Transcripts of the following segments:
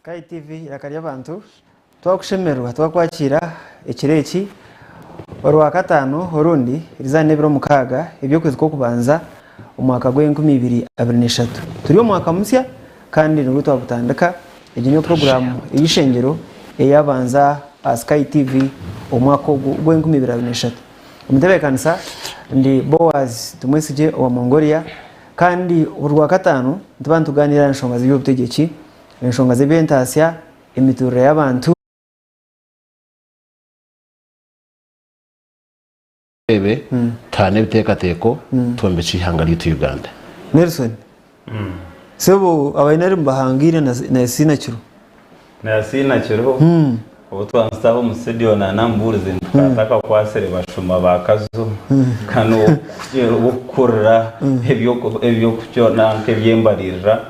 Sky TV yakari abantu twakushemerwa twakwakira ekireki orwa katano orundi rizanebiro mukaga ebyo kwezi ko kubanza umwaka gwe 2023 turi umwaka musya kandi nubwo twabutandika ejinyo program Eishengero eyabanza Sky TV umwaka gwe 2023 umutebe kanisa ndi Boaz Tumwesigye wa Mongolia kandi urwa katano ntubantu ganira nshonga z'ibyobutegeki enshonga z'ebyentasya emiturire y'abantu ebe tane bitekateko tombe chihanga lyitu Uganda Nelson sebo abainari mbahangire na sinakiro ubu twansaba umustudio na namburuze twataka kwasere bashuma bakazo kano gukurra ebyo kucyona nkebyembarira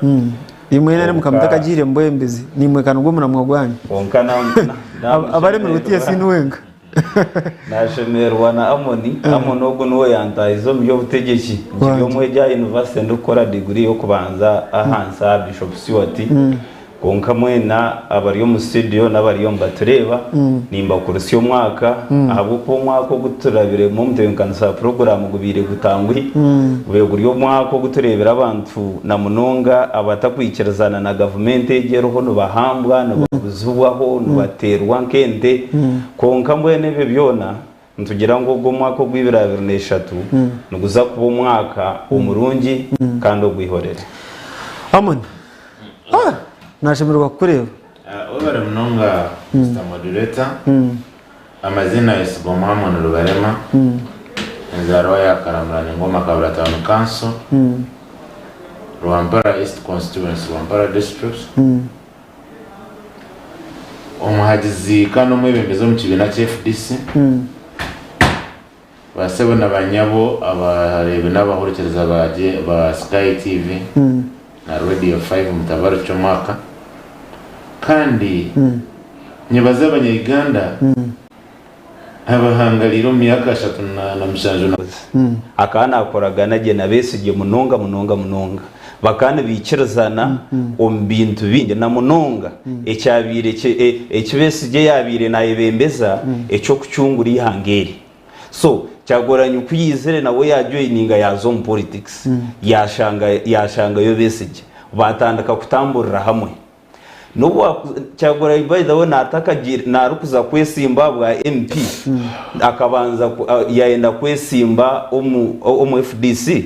imwe nari mukamutaka gire mbwembezi nimwe kanubwo muramwagwanya onkana abari mu rutiye sinwenga nashemerwa na amonogo nuwe yantayizo byo butegeki byo mweja university ndukora degree yo kubanza ahansa Bishop Siwati konka mwena abariyo mu studio n'abariyo mbatureba nimba kurusyo mwaka ahubwo ko mwaka guturabire mu mtekanisa program gubire gutangwi ubeguriyo mwaka guturebera abantu na munonga abatakwikirezana na government egero hono bahambwa no bazubwaho no baterwa nkente konka mwene byona ntugira ngo go mwaka gw'ibirabirnesha nuguza kuba mwaka umurungi kandi ogwihorere amon nashemerwa kureba obare mnonga Mr. Moderator amazina yesbo Muhammad Rubarema nzaro ya karamrani ngoma kabla town council Rwampara East Constituency Rwampara District omuhagizi kano mwebembezo mu kibina cya FDC basebo nabanyabo abarebe n'abahurikiza baje ba Sky TV na Radio 5 mutabaro cy'umwaka kandi nyibaza abanyarwanda abahangaliro myaka 3 na mushanjo akana akoraga naje na Besigye munonga bakana bikirazana ombintu binge na munonga ecyabire Besigye yabire na ebembeza ecyo kucyungura ihangeri so cyagoranye kuyizere nawe yajoininga yazo mu politics yashanga yo Besigye batandaka kutamburira hamwe nubo cyagoranye by the way narukuza kwesimba bwa MP akabanza yaenda kwesimba omu FDC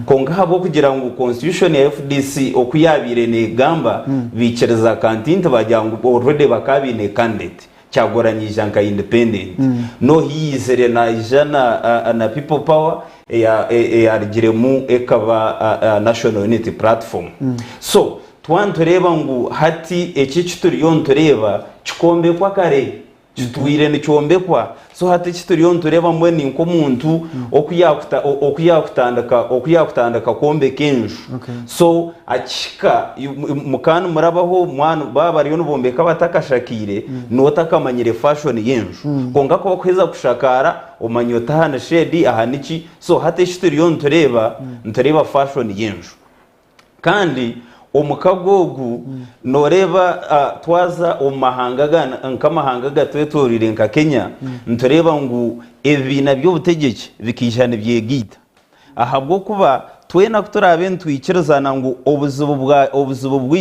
konga habo kugira ngo constitution ya FDC okuyabire ne gamba bikereza kantinta bajyango already bakabine candidate cyagoranyije nka independent no hiyizere na ijana na people power yarigiremu ekaba national unity platform so twantureba ngo hati eki kituriyo ntureba kikombe kwa kare kitwire ni cyombe kwa so hati kituriyo ntureba mweni nko muntu okuyakutandaka kombe kenju so akika mukanu murabaho mwana babariyo nubombeka batakashakire notakamanyire fashion yenju konga ko kweza kushakara omanyota hana shedi ahaniki so hati kituriyo ntureba fashion yenju kandi Omukagogu noreba twaza omahanga nkamahanga gatwetorire nka Kenya ntureba ngo ebina byo butegeki bikijana byegita ahabwo kuba twena kuturabe ntwikirezana ngo obuzubu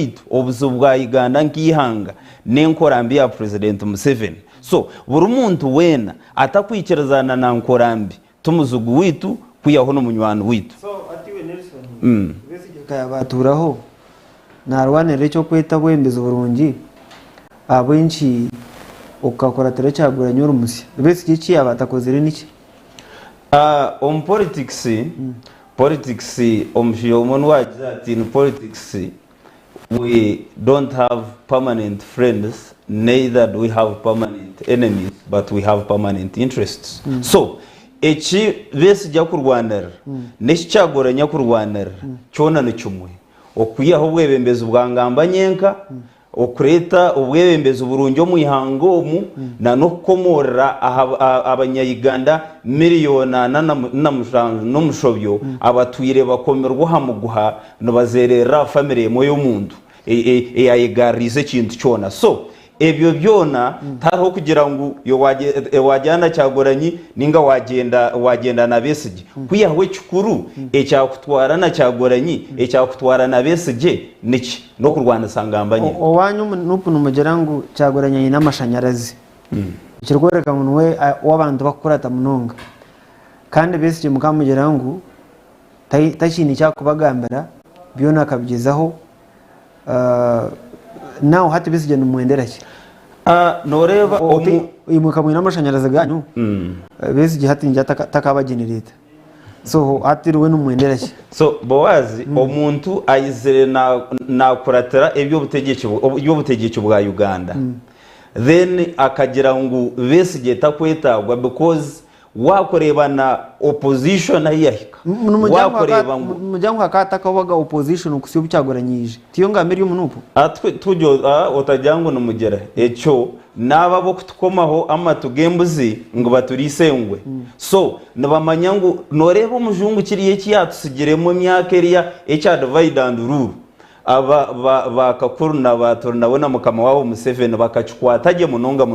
bwa Uganda nkihanga nenkorambi ya President Museveni so buri muntu wena atakwikirezana na nkorambi tumuzugu witu kuyaho no munywano witu so atiwe Nelson Besigye kayabaturaho narwanere cyo kweta bwembeza burungi abenshi ukakora teracyaguranye urumuse Besigye ki abatakozere niki on politics omshiyo umuntu wagize ati in politics we don't have permanent friends neither do we have permanent enemies but we have permanent interests so echi Besigye kurwanira nechi cyagoranya kurwanira cyona ni cyumwe okuyaho bwebembezo bwangamba nyenka okureta ubwebembezo burunjo mu ihangomu na no komora abanyayiganda miliyona na mushanju no mushobyo abatwire bakomerwa hamuguha no bazerera family moyo mundu eyayegarize ekintu kyona so ebyo byona tariho kugira ngu wajyana Kyagulanyi ninga wagenda na Besigye kwiyaho ekikuru ekyakutwara na Kyagulanyi ekyakutwara na Besigye niki no kurwana sangambanye owanyu nupu numugera ngu Kyagulanyi ayina amashanyarazi kirikwereka ngu we w'abantu bakurata munonga kandi Besigye mukamugera ngu takini kyakubagambira byona akabigezaho nawe hati Besigye numwendera ki noreba mukamwina amashanyarazi ganyu Besigye hati njya takabagenerator so hati ruwe numwendera ki so bowazi omuntu ayizire nakuratira ebyobutegeki bwa Uganda then akagira ngu Besigye takwetagwa because wakoreba na opposition ayahika wakoreba mujyango hakataka waga opposition kusiyo Kyagulanyi tiyo ngamiri y'umunupo atwe tujo otajyango numugera echo naba bo kutukomaho amatugembuzi ngo baturisengwe so nabamanya ngo noreba umujungu kiriye kiyatusigiremo myaka eriya echa divide and rule aba Kakuru na Turinawe na mukama wabo Museveni bakachikwataje munonga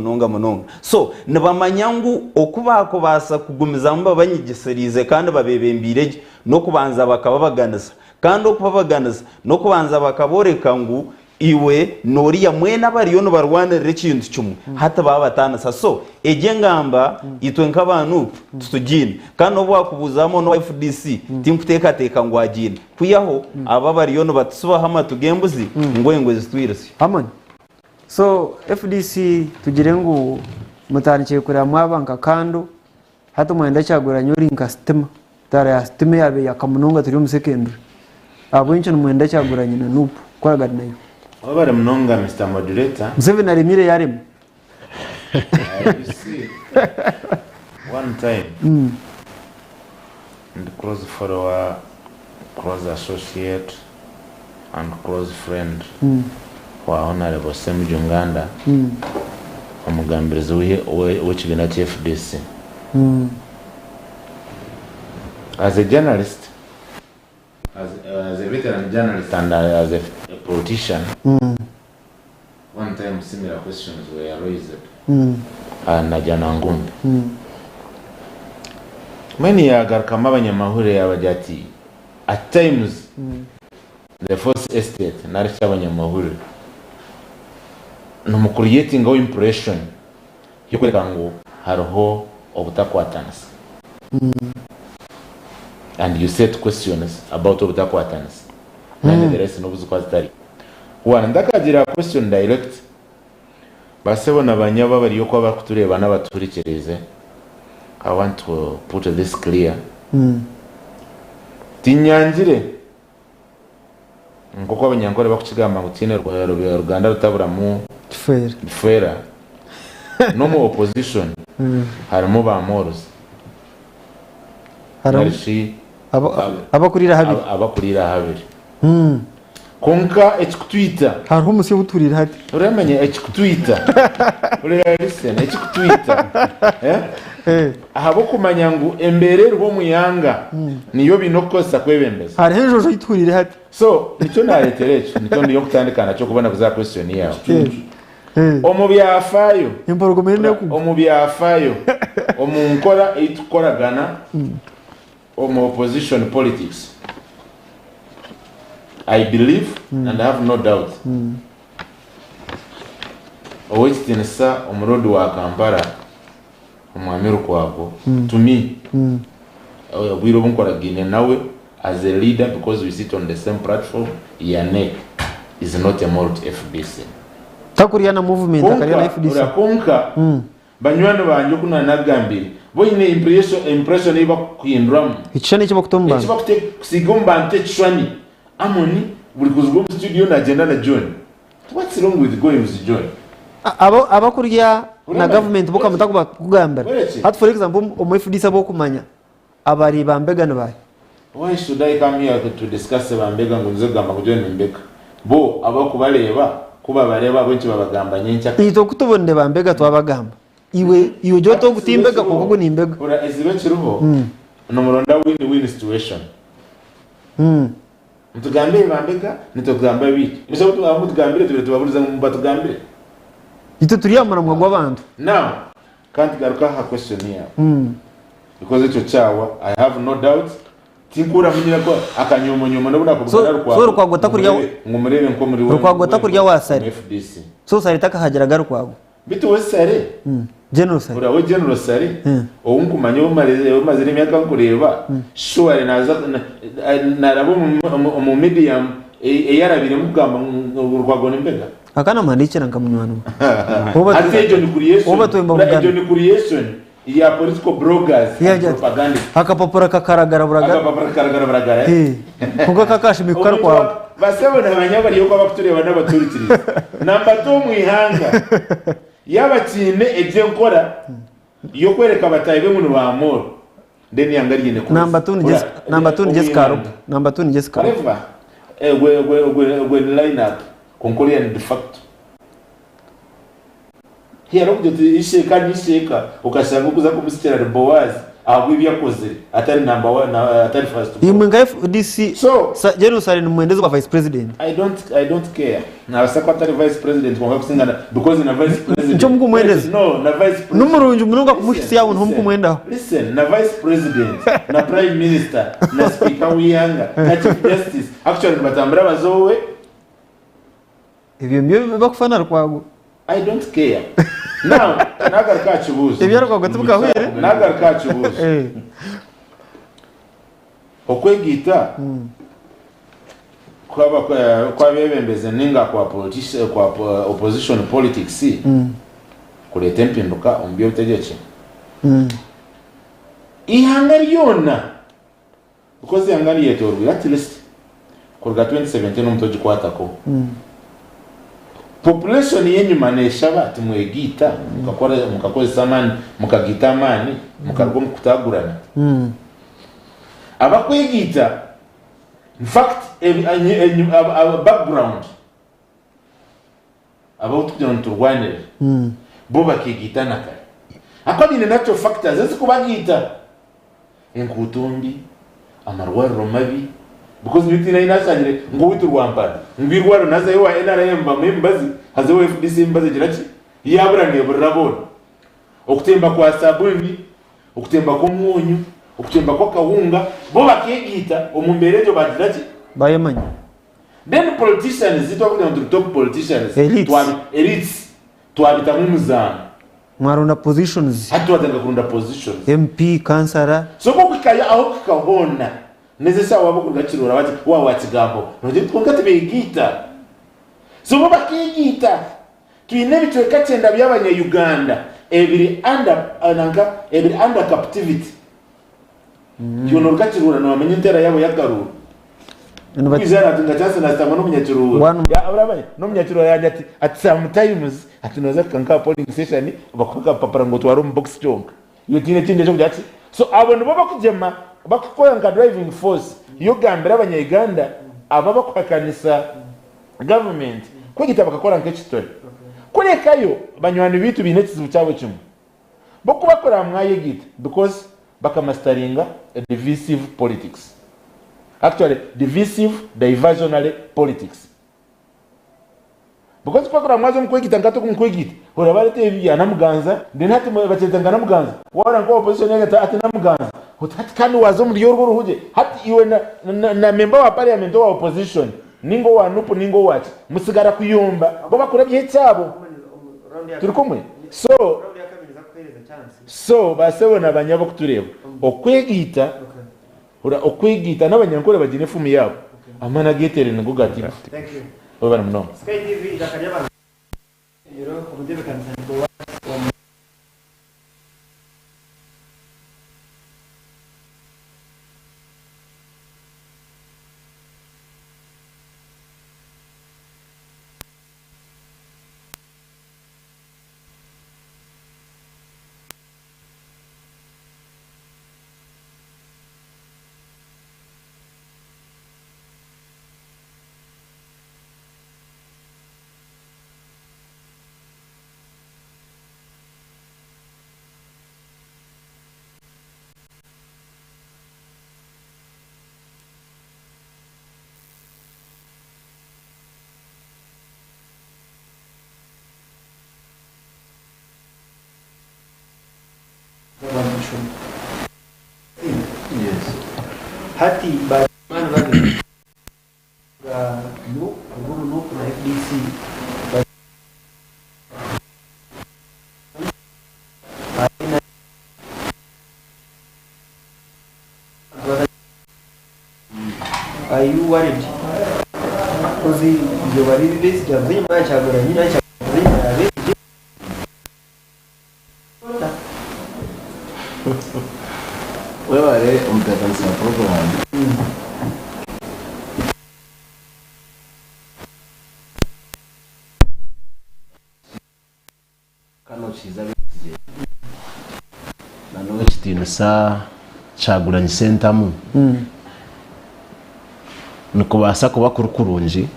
so nibamanya ngu okubako basa kugumiza mba banyigiserize kandi babebembire no kubanza bakababaganiza kandi okubabaganiza no kubanza bakaboreka ngu iwe noriya mwena bariyo no barwanira ekintu kimwe hata babatanasa so ejengamba itwe nk'abantu tutugine kandi obwakubuzamo no FDC tinkuteka ngo agine kuyaho aba bariyo no batusubaho amatugembuzi ngo zitwirase amon so FDC tugire ngo mutanikiye kurira mwabanka kando hata mwenda Kyagulanyi rinka stima tara ya stima yabe yakamunonga turi mu secondary abo incho mwenda Kyagulanyi na nupu kwaraga nayo Obare mnonga Mr. Moderator. Museveni arimire yarimo. You see, one time, and close follower, close associate, and close friend wa Honorable Sam Junganda, omugambirizi w'ekibiina kya FDC. As a journalist, as a veteran journalist and as a politician, one time similar questions were raised na Jana Ngumbi. Many yagarukamo abanyamahuriro yabajati at times the first estate narisha abanyamahuriro no creating a impression yo kwereka ngo hariho obutakwatanisa and you set questions about obutakwatanisa and the rest nobuzi kwazitari ndakagira question direct basebona abanyaba bari yo kwa bakutureba n'abaturikirize. I want to put this clear. Tinyangire ngoko abanyankore bakukigamba ngo tine Rwanda rutaburamu fera no mu opposition harimo ba Moros harishi abakurira habiri konka ekutwita hariho umusi uturira hati uramenye ekutwita listen ekutwita ahabo kumanya ngo embere rwo muyanga niyo binokosa kwebembeza hariho ejojo iturira hati so nicyo naretereje nicyo ndiyo kutandikana cyo kubona kuza question yawe omubyafayo imborogomene ku omubyafayo omunkora itukoragana omu opposition politics. I believe and I have no doubt. Owekitinisa omurodo wa Kampala omwamiru kwabo to me bwiro bunkoragine nawe as a leader because we sit on the same platform. Yane is not a more FBC. Takuriana movement akariana FDC. Urakonka banywano banjye kuna nagambiri boyine impression iba kuhinduramu ikishani cyo bakutomba ikiba kusigomba ante chwani amoni buri kuzugwa mu studio na agenda na John. What's wrong with going with John? Abakurya na government boka mutakuba kugambira at for example omu FDC abo kumanya abari bambegana baye. Why should I come here to discuss bambega ngo nze gamba ngo John mbeka bo abakubaleba kuba bareba benshi babagamba nyencha ito kutubonde bambega twabagamba iwe joto gutimbega kuko nimbega ora ezibe kiruho no muronda win situation mutugambire bambega nitugamba biki bisho tugambire tubaburiza mu batugambire ito turiyamara mu gw'abantu now can't garuka ha question here because icyo cyawa I have no doubt tinkura munyira ko akanyomonyoma ndabona ko so rukwagota kurya ngumurebe nko muri rukwagota kurya wasari FDC so sari takahagera garukwago bitu wesare general sari urawe general sari owunkumanya umaze n'imyaka nkureba sure naza narabo mu medium eyarabire mugamba urwagona imbega akana mandikira nkamunywano ati John creation ya political bloggers propaganda akapapura kakaragara buragara kuko kakashimye karukwago basebona abanyabari yuko abakutureba n'abaturitiriza namba 2 mu ihanga yabatine eje nkora yo kwereka abatayibe mu bamoro ndeni yangariyene ko namba 2 ni Jessica we line up concurrent de facto hero kujye isheka ukashaka kuza kumusitira Boaz ahubwo ibyakoze atari number 1 atari first imwenga FDC so Jerusalem mwendeze kwa vice president I don't care na secretary vice president kwa kusingana because na vice president ncho mko mwendeze no na vice president numurunju munonga kumushisi yawo ntumko mwenda listen na vice president na prime minister na speaker wiyanga na chief justice actually batambira bazowe ibyo mbyo bakufana rwago I don't care now nagarka chibuzo ibyo rwago tubukahwire nagarka chibuzo okwegita kwa bebembeze ninga kwa politician kwa opposition politics kuleta empinduka ombyo tegeke ihangari yona because ihangari yetorwa at least kurga 2017 omutoji kwatako population yenyuma neshaba tumwegita mukakoze samani mukagita mani mukarwo mukutagurana abakwegita in fact a background about kugira nturwanire bo bakigita nakare akabine nacho factors ezikubagita enkutumbi amarwaro mabi because bitina inasanyire ngo witurwambara ngwirwaro naza yewa NRM bamembazi hazewe FDC mbaze giraki yaburaniye burabona okutemba kwa sabuni okutemba ko munyu okutemba ko kawunga bo bakegita omumberejo bagiraki bayemanya then politicians zitwa on the top politicians elites twabita mu muzana mwarunda positions hatu watanga kurunda positions MP kansara so ko kikaya aho kikahona neze sawa wabo kugakirura bati wa wakigambo nje twongate begita so bo bakigita twine bitweka cyenda by'abanya Uganda every under captivity yono gakirura no bamenye intera yabo yagarura kwizera tunga cyase na stamano munyakirura ya abrabanye no munyakirura yaje ati sometimes ati noza kanka polling station bakuka papara ngo twaro mu box jonka iyo tine tinde cyo byatsi so abantu baba kujema bakukora nka driving force yo gambira abanya Uganda aba bakwakanisa government kwigita bakakora nke chitori kurekayo banywani bitu binekizibu cyabo kimwe bo kubakora mwayegita because bakamastaringa divisive politics, actually divisive diversionary politics. Because kwa mwazo mkwegita ngato kumkwegita hora barete ya namuganza then hati bacetanga namuganza wara ngo opposition yanga ati namuganza hati kandi wazo muri yorwo ruhuje hati iwe na member wa parliament wa opposition ningo wa nupu ningo wachi musigara kuyomba bo bakora bye cyabo turi kumwe so basebona abanyabo kutureba okwegita hora okwegita n'abanyankore bagine fumu yabo amana getere ngo gati. Thank you. Over no. Sky TV idakajya bana. Yero kubudebe kanisa opposition. Yes. Hati bagaimana bagi guru na FDC are you worried? Because the worry is the very much webale omutekanisa program kano kiza Besigye nanowe kitinisa Kyagulanyi sentamu nikubasa kuba kurukurungi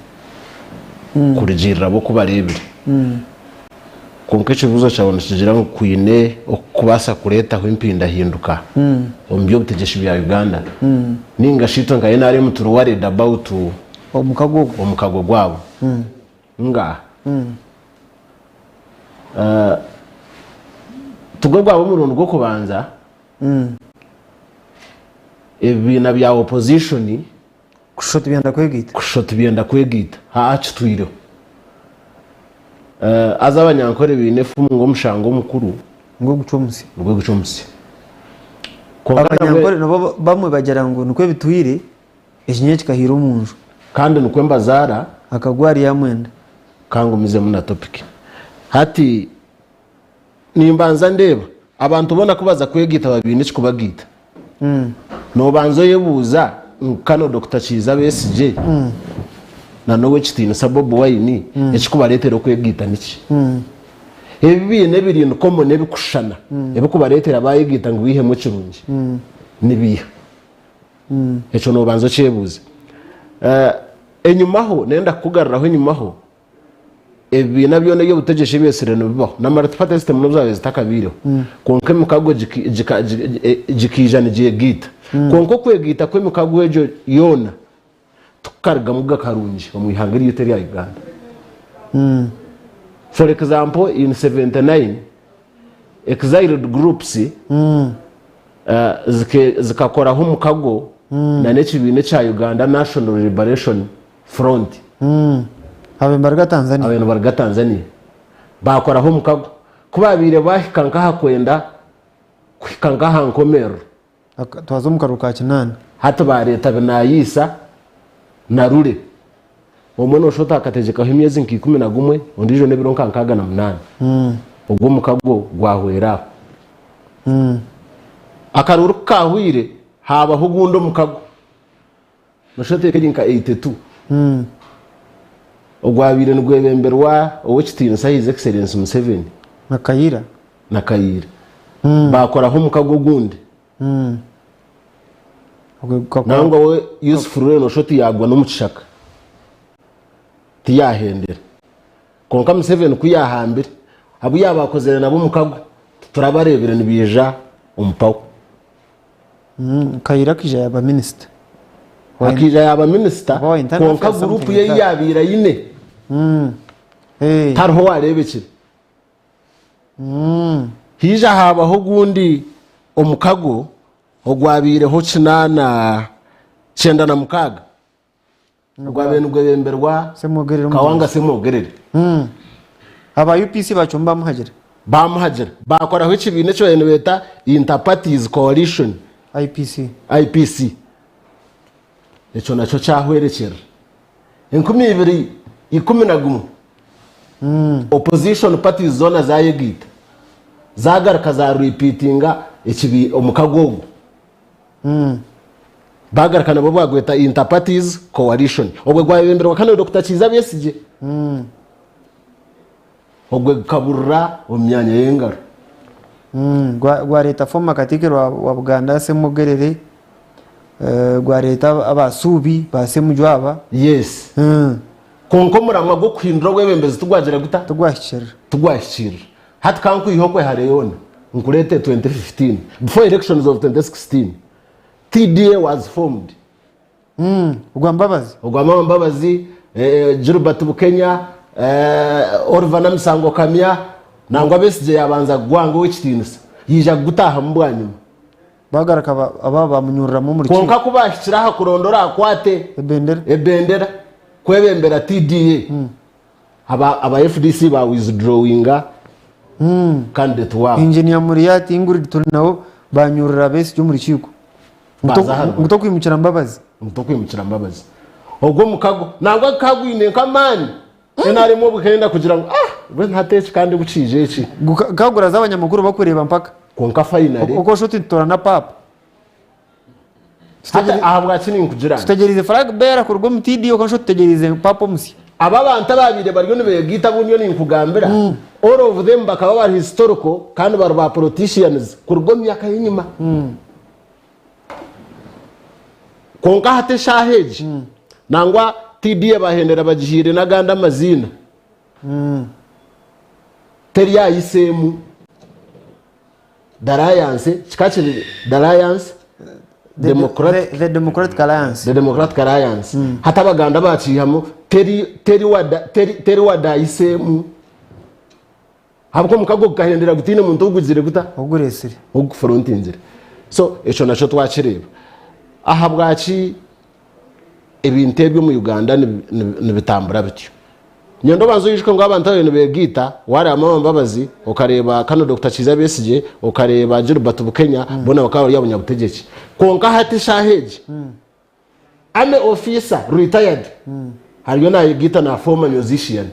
kurigirira bo kubarebera konke kibuzo cyabona kigira ngo kwine okubasa kuretaho empinduka ombyo butegeshi bya Uganda ninga shito ngaye nari muturu worried about omukago gwabo nga tugo gwabo murundo gwo kubanza ebina bya opposition kushota byenda kwegita haachitwiro aza abanyankore binefu ngo mushango mukuru ngo gucomuse abanyankore nabo bamwe bagera ngo nukwe bitwire ekinye kikahira umunju kandi nukwe mbazara akagwari ya mwenda kangumize muna topic hati nimbanza ndeba abantu bona kubaza kwegita babine kikubagita no banzo yebuza kano Dr.Besigye na nowe kitine sababu wayini ekikubaletera kwegita niki ebi nebiri nkomo nebikushana ebikubaletera bayegita ngo wihe mu kirungi nibiha eco no banzo cyebuze enyumaho nenda kugarraho enyumaho ebi nabyo nayo butegeshe byesireno bibaho na multiparty system nozabe zitakabiro konke mukago jikijana jegita konko kwegita kwe mukago ejo yona tukarga muga karungi omwihangiri yuteri ya Uganda for example in 79 exiled groups zikakora ho mukago na nekibine cha Uganda National Liberation Front abemarga Tanzania bakora ho mukago kubabire bahikanka hakwenda kwikanka hankomero twazo mukaruka kinana hata ba leta binayisa narure omwe shota akategeka himyezi nki 11 ondijo nebironka nkaga na 8 ubwo mukago gwahwera akaruru kahwire haba hugundo mukago noshote kerinka 82 ogwabire ngwebemberwa owo kitine His Excellency Museveni nakayira bakora ho mukago gundi nangwa we useful reno shoti yagwa no mucishaka tiyahendera konka Museveni kuyahambira abu yabakozera nabo mukago turabarebera nibija umpawo kayira kija yaba minister akija yaba minister konka group ye yabira yine tarho warebekire hija habaho gundi omukago ogwabire ho kinana cyenda na mukaga ogwabene ugwemberwa kawanga semogerere aba UPC bacumba bamuhagera bakora ho kibine cyo ene beta Interparties Coalition IPC eco naco cyahwerekera 2011 opposition parties zona zayegita zagaruka za repeatinga ekibi omukagogo bagaruka nabo bagweta Interparties Coalition ogwe gwabemberwa kana Dr.Besigye ogwe kaburra omyanya yengaro gwa leta forma katikero wa Buganda semugerere gwa leta abasubi basemujwaba yes konko muramwa go kwindro gwebembezi tugwagera guta tugwashira hati kanku ihokwe hareyona nkurete 2015 before elections of 2016 TDA was formed ugwambabazi Gilbert Bukenya Orva na Misango Kamya nangwa Besigye yabanza gwango w'ikitinisa yija gutaha mbwanyuma bagaraka aba bamunyuramo muri konka kubashiraho kurondora akwate ebendera kwebembera TDA aba FDC ba withdrawinga candidate wabo engineer Muriyati Ingrid Turinawe banyurira Besigye muri kiko muto kwimukira mbabazi ubwo mukago nangwa kagwine kamani enarimo bukenda kugira ngo we ntatece kandi bucije iki kagura z'abanyamakuru bakureba mpaka konka finally uko shoti tora na papa hata ahabwa kini kugira tutegereze flag bearer ku rwo mutidi uko shoti tutegereze papa Musya aba bantu babire bariyo nibegita bunyo ni kugambira all of them bakaba bari historical kandi bari ba politicians ku rwo myaka y'inyuma konka hate shaheje nangwa TDA bahendera bagihire naganda amazina teri yayisemu the Democratic Alliance hata baganda baciyamo teri wadayisemu habwo mukago gahendera gutine muntu uguzire guta uguresire ugufrontinzire so eco naco twakireba aha bwaci ibintu byo mu Uganda nibitambura bityo nyendo banzo yishwe ngo abantu abantu begita wari amambabazi ukareba kano Dr.Besigye ukareba Gilbert Bukenya bona bakaba y'abanyabutegeki konka hati shaheje ame officer retired hariyo nayo gita na former musician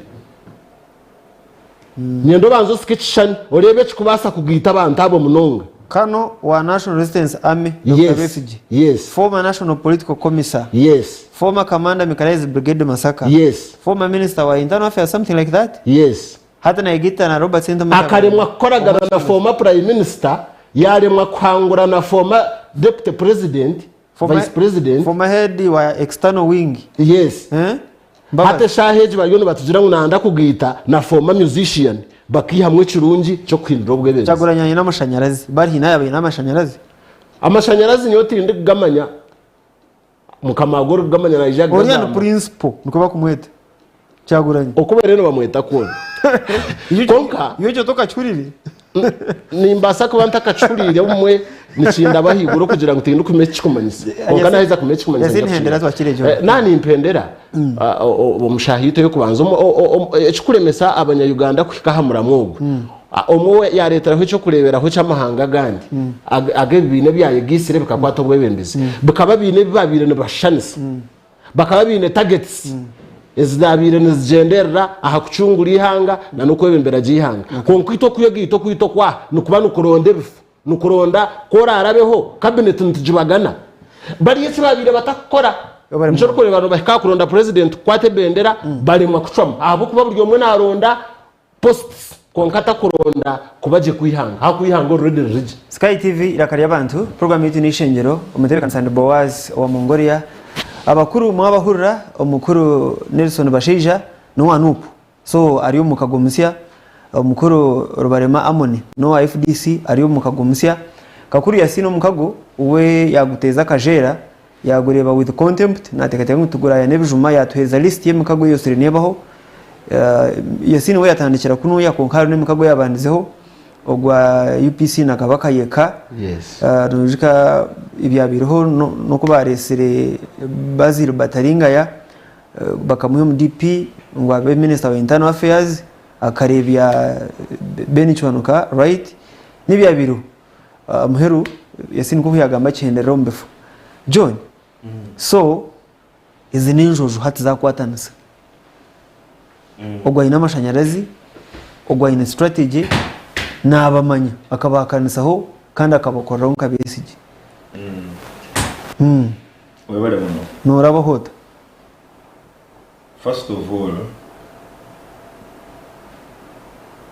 nyendo banzo sketchan urebe kubasa kugita abantu abo munonga kano wa National Resistance Army Dr.Besigye yes former National Political Commissar yes former Commander Mechanized Brigade Masaka yes former Minister wa Internal Affairs something like that yes hata na igita na Robert Senta akaremwa koragana na former Prime Minister yaremwa kwangura na former Deputy President Vice President former head wa External Wing yes hata shaheje bayo batujira ngo nanda kugita na former musician bakihamwe kirungi cyo kwindura ubwebeze Kyagulanyi n'amashanyarazi bari hinaye amashanyarazi niyo tinde kugamanya mukamagoro kugamanya na ijaga oriana principle nuko bakumweta Kyagulanyi okubere no bamweta kone konka iyo cyo toka cyuriri nimbasa ko bantakacurire umwe nicinda bahiguro kugira ngo tinde kumeci kumanyise konka naheza kumeci kumanyise yasinhendera twakirejo nani impendera umushahito yo kubanza ekikuremesa abanya-Uganda kwikahamura mwogo omwe ya leta aho cyo kurebera aho cyamahanga gandi age bine byaye gisire bikakwata obwebembezi bikaba bine babire ne bashanise bakaba bine targets ezidabire nizigenderera aha kucungura ihanga na no kwebembera gihanga konkwito kuyegito kwito kwa nukuba nukuronde bifu nukuronda kora arabeho cabinet ntujibagana bari yese babire batakora nshoro ko abantu bahika kuronda president kwate bendera bari makucoma abo kuba buryo mwe naronda posts konkata kuronda kubaje kuihanga ha kuihanga already rije Sky TV irakari abantu program yitu ni Eishengero umutereka Nsande Boaz wa Mongolia abakuru mwabahurira umukuru Nelson Bashija no wanupu so ari Omukago Musya umukuru Rubarema Amoni no wa FDC ari Omukago Musya Kakuru Yasin Omukago uwe yaguteza kajera yagureba with contempt natekateye ngutugura ya nebijuma yatuheza list y'Omukago yose nebaho Yasin we yatandikira kuno yakonkaro n'Omukago yabandizeho ogwa UPC nakabaka yeka yes rujika ibyabiriho no kubaresere Basil Bataringa ya bakamuye mu DP ngo abe Minister wa Internal Affairs akarebya Benichwanuka right nibyabiru muheru Yasin ko yagamba cyendera mbefu John so izi ninjojo hati zakwatanasa ogwa ina amashanyarazi ogwa ina strategy nabamanya akabakanisaho kandi akabakoreraho Besigye webale muno norabahoda first of all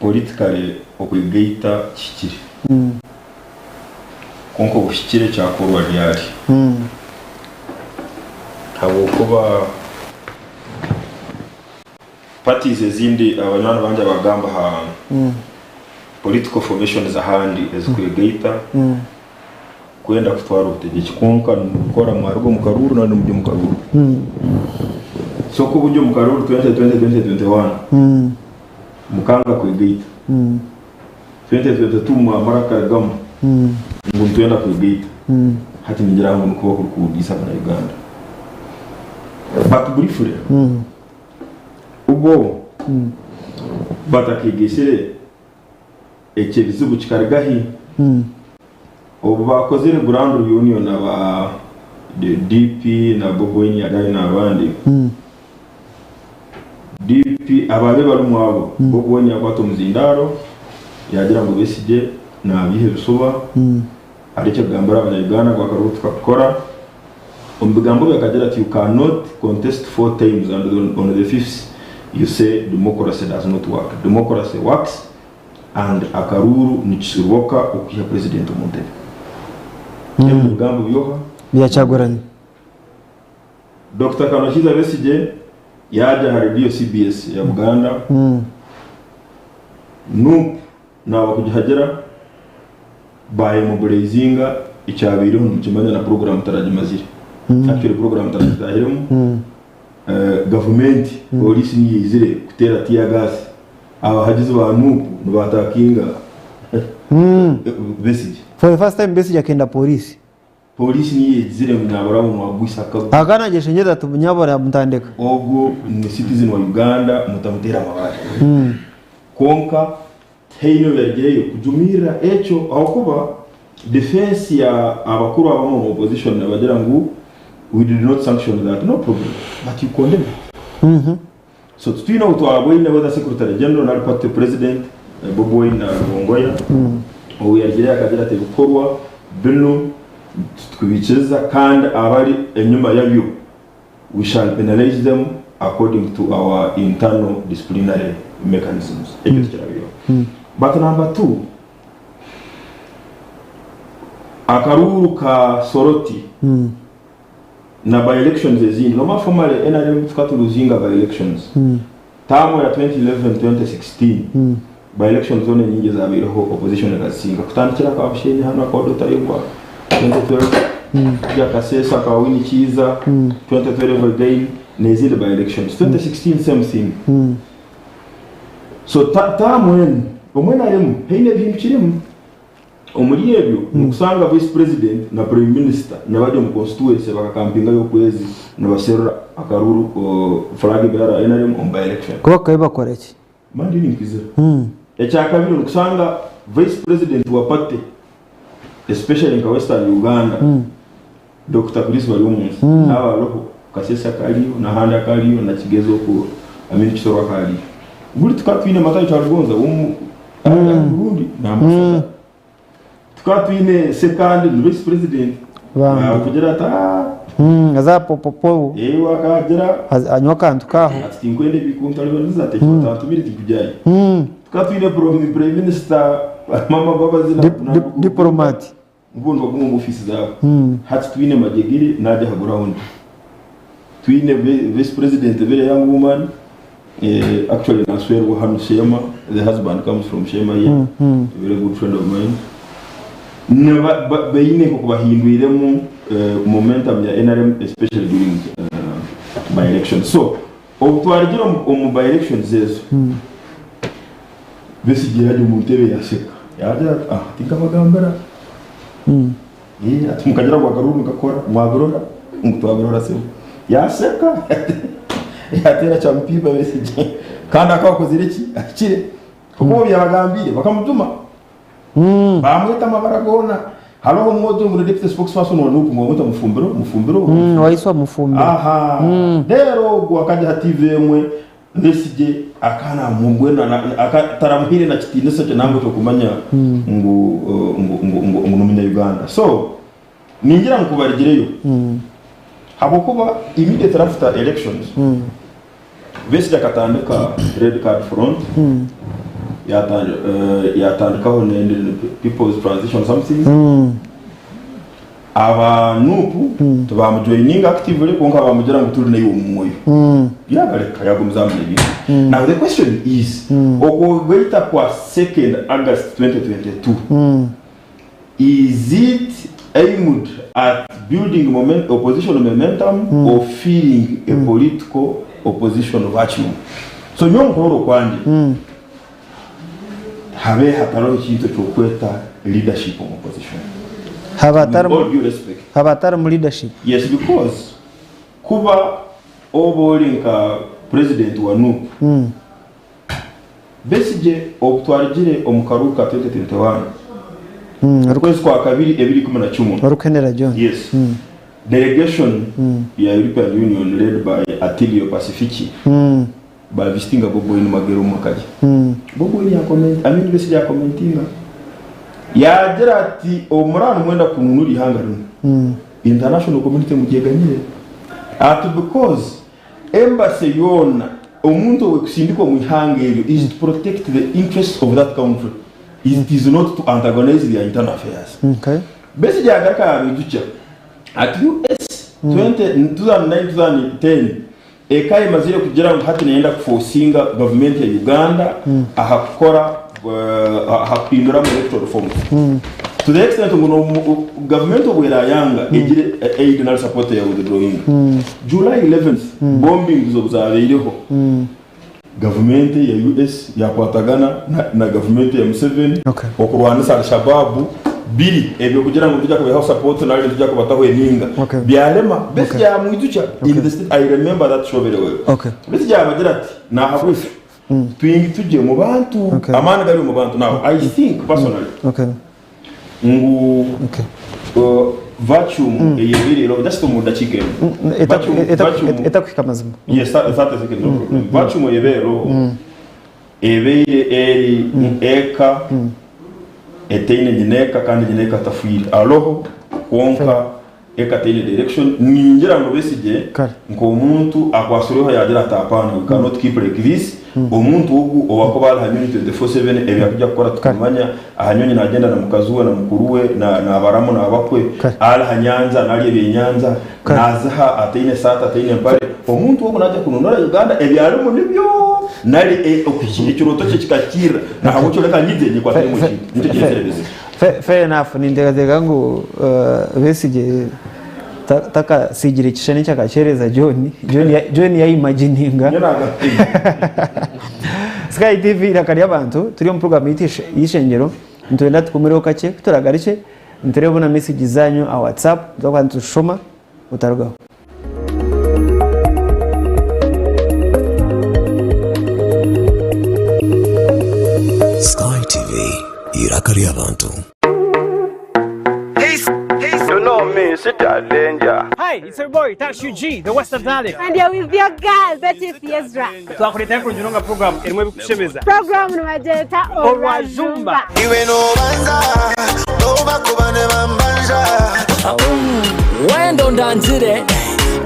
politically okwigeita kikiri konko bushikire cyakorwa ryari habo kuba parties ezindi abanyana banje bagamba ha political formations ahandi ezikwegeita kwenda kutwara ubutegetsi konka gukora mwarwo mu Karuru na mu Mukaruru so ko buryo mu Karuru 2021 mukanga kwegeita 2022 mu Maraka gamo ngo ntuyenda kwegeta hati ngira ngo nuko kurudisa na Uganda but briefly ubwo batakigeshere ekizibu kikargahi obu bakoze ground reunion n'aba DP na Boboini yagari n'abandi DP ababe barumu abo Boboini yakwato muzindaro yagira ngo Besigye na bihe bisoba aricyo gambara abanyarwanda gwakaruhu tukakora umbigambo bakagira ati you cannot contest 4 times and on the 5th you say democracy does not work. Democracy works and akaruru nichiruboka ukuya president Muntege umugambo byoha byacyagoranye Dr. Kakuru Besigye yaje hari radio CBS ya Uganda nabo kujihagera baye mobilizinga icyabiri mu kimanya na program tarajimazire actually program tarajidahiremo government police ni yizire kutera tia gas abahagize abantu batakinga Besigye for the first time Besigye akenda police ni yizire munyabara mu wagwisaka agana geshengeza tumunyabara mutandeka obwo ni citizen wa Uganda mutamutera amabare konka heino yagiye kujumira echo aho defense ya abakuru abamo opposition nabagira ngo we did not sanction that, no problem, but you condemn it. So twina utwaboine whether secretary general na party president Boboini na Bongoya owe yagira akagira ate gukorwa bino twibiceza kandi abari enyuma yabyo we shall penalize them according to our internal disciplinary mechanisms. But number 2 akaruru ka soroti na by elections ezindi no formally NRM tukatu luzinga by elections tamo ya 2011-2016 by elections zone nyingi zabireho opposition agasinga kutandikira kwa Bushenyi hano kwa Dr. Yungwa 2012 ya Kasesa kwa Wini Chiza 2012 again nezile by elections 2016 same thing so tamo en omwena remu heine bintu kiremu omuri ebyo mukusanga vice president na prime minister nabajya mu constituency bakakampinga yo kwezi nabaserura akaruru flag bearer NRM on by election kuba kaiba koreki mandi ni kwizera ekyakabiri mukusanga vice president wa party especially in Western Uganda Dr. Chris Balumunsi aba roho Kasesa kaliyo na handa kaliyo na kigezo ko amini kisorwa kaliyo buri tukatwine matayo cyargonza Burundi na ambassador tukatwine second vice president kugera ta aza popopo wakagera anywa kantu kaho ati ngwende bikuntalibanza ate tatumire tikujaye tukatwine prime minister mama baba zina diplomat ubundi bagumba office zabo hati twine majegiri naje ground twine vice president very young woman actually I swear we have Shema, the husband comes from Shema here, a very good friend of mine. Never but beine ko bahindwiremo momentum ya NRM especially during by elections. So obutwarigira mu by elections zezo Besigye yaje mu ntebe yaseka yaje tikabagambara atumukagira kwa Karuru ngakora mwagorora ngutwagorora se yaseka yatera cha mpiba Besigye kandi akakoze iki akire kuko byabagambire bakamutuma bamwita mabaragona halo mwozo ngo deputy spokesperson wa nuko ngo mufumbiro waiswa mufumbiro rero gwakaje hativemwe Besigye akana mungwe na akataramuhire na kitinese cyo nango cyo kumanya ngo n'umunya Uganda so ningira mukubarigireyo habo kuba immediate after elections Besigye akatandika red card front yatandikaho ne people's transition something aba nupu tubamujoining actively konka bamugera ngo turi nayo umuyo yagareka yagumza muri now the question is wait kwa 2nd August 2022 is it aimed at building opposition momentum or feeling a political opposition vacuum so nyongoro kwandi habe hataro ikintu cyo kweta leadership of opposition all due respect. Habatara mu leadership. Yes, because kuba obolinka president wa NUP Besigye obutwarigire omukaruka 2021 ukwezi kwa kabiri 2011 Orukenera John. Yes. Delegation ya European Union led by Atilio Pacifici by visiting Bobo in Magero Makaji. Bobo ya comment, Besigye ya commentinga yagira ati omurano mwenda kununura ihanga runo international community mugeganyire ati because embassy yona omuntu wekusindikwa mu ihanga eryo is to protect the interests of that country. It is not to antagonize their internal affairs. Okay. Besigye agaraka abiducha at US 2009-2010 ekai mazire kugira ngo hati naenda kuforcinga government ya Uganda ahakora hapindura mu electoral reform to the extent government of Yanga egire aid and support ya withdrawing July 11th bombing zobzabeyeho government ya US yakwatagana na government ya Museveni okurwanisa al-Shabaab bili ebyo kugira ngo tujya kubeho support na rero tujya kubataho eninga byalema Besigye ya mwiducha in the state. I remember that show very well. Besigye abagira ati na habuse twingi tujye mu bantu amana gari mu bantu. Now I think personally ngu vacuum eyebiriro just mu dakike etakwikamazimu. Yes, that is the problem. Vacuum eyebero ebeye eri eka eteine nyineka kandi nyineka tafwiri aloho konka eka teine direction ningira ngo Besigye ngo umuntu akwasureho yagira atapana we cannot keep like this. Umuntu ugu owakobala hanyoni 24/7 ebya kujya gukora tukamanya ahanyoni nagenda na mukazuwe na mukuruwe na abaramu na abakwe ala hanyanza nali ebyenyanza nazaha ateine sata ateine mpare umuntu ugu najya kunonora Uganda ebyalo mu nibyo nali okukiroto kikakira na habucho leka nyizenye kwa temu nito kiserevisi. Fair enough. Nindega ngo Besigye taka sigire kishane cyakachereza John ya imagininga Sky TV irakari abantu turi mu program yitishe Eishengero ntwenda tukumireho kake turagarice nturebona message zanyu a WhatsApp ndakwantu shoma utarugaho. Sky TV irakari abantu. Hi, it's your boy Tashu G, the Western Talent. And you're with your girl, Betty Fiesra. Twakureta ku njunga program erimwe bikushemeza. Program numajeta Orwajumba. Iwe no banza, no bakubane bambanja. Wendo ndanzire,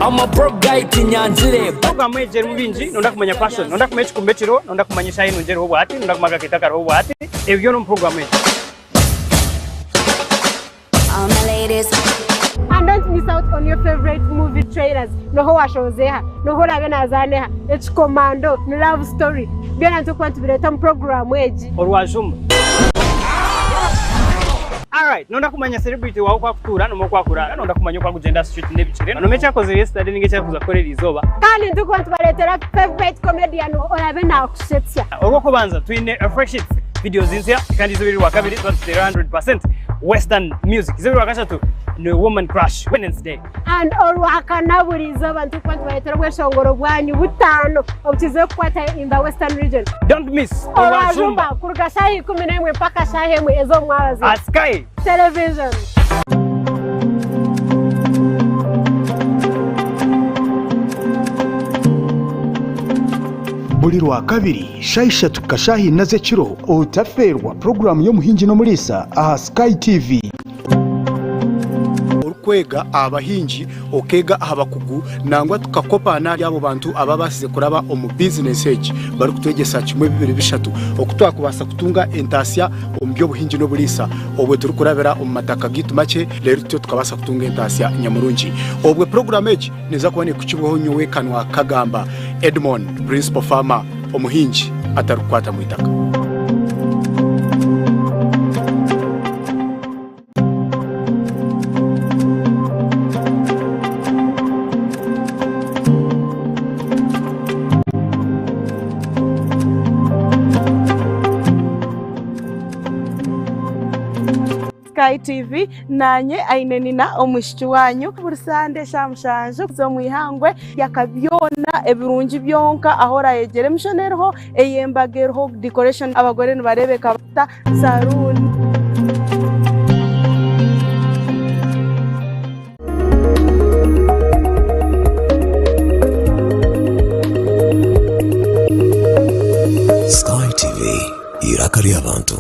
I'm a pro guy tinyanzire. Program eje mubinji, nonda kumanya passion, nonda kumenya kumbetiro, nonda kumanyisha ino njero hobati, nonda kumaga kitaka hobati. Ebyo no program eje. All my ladies. And don't miss out on your favorite movie trailers. Noho washozeha, noho labena zaneha, it's commando, no love story. Byona tukwantu bileta mu program eji Orwajumba. Alright, nonda kumanya celebrity wawo kwa kutura no kwa kurara, nonda kumanya kwa kugenda street nebikire. No mecha koze yesterday ningecha kuza korera izoba. Kandi tukwantu baletera favorite comedian olabena akusetya. Orwo kubanza twine a fresh hit video zinzia kandi zibiri wa kabiri 100% Western music. Zibiri wa kashatu no woman crush Wednesday. And orwakanaburiza abantu kwantu baletera bweshongoro bwanyu butano obutize kwata in the Western region. Don't miss Orwajumba kuruka shahi 11 mpaka shahi 1 ezo mwabazi. At Sky Television. buli lwa kabiri shaishatu kashahi naze kiro otaferwa program yo muhinji no mulisa aha Sky TV. Kwega abahinji okega abakugu nangwa tukakopana yabo bantu ababasize kuraba omu business age bari kutwegesa kimwe 2 okutwakubasa kutunga entasya omu byo buhinji no bulisa obwe turi kurabera omu mataka gitu make rero tyo tukabasa kutunga entasya nyamurungi obwe program age neza kubone kukibuho nyowe kanwa kagamba Edmond principal farmer omuhinji atarukwata mu itaka. Sky TV nanye ainenina omushiki wanyu bursande shamushanju zo mwihangwe yakabyona ebirungi byonka ahora yegere mishonerho eyembagerho decoration abagore nibarebeka bata saruni. Sky TV irakari abantu.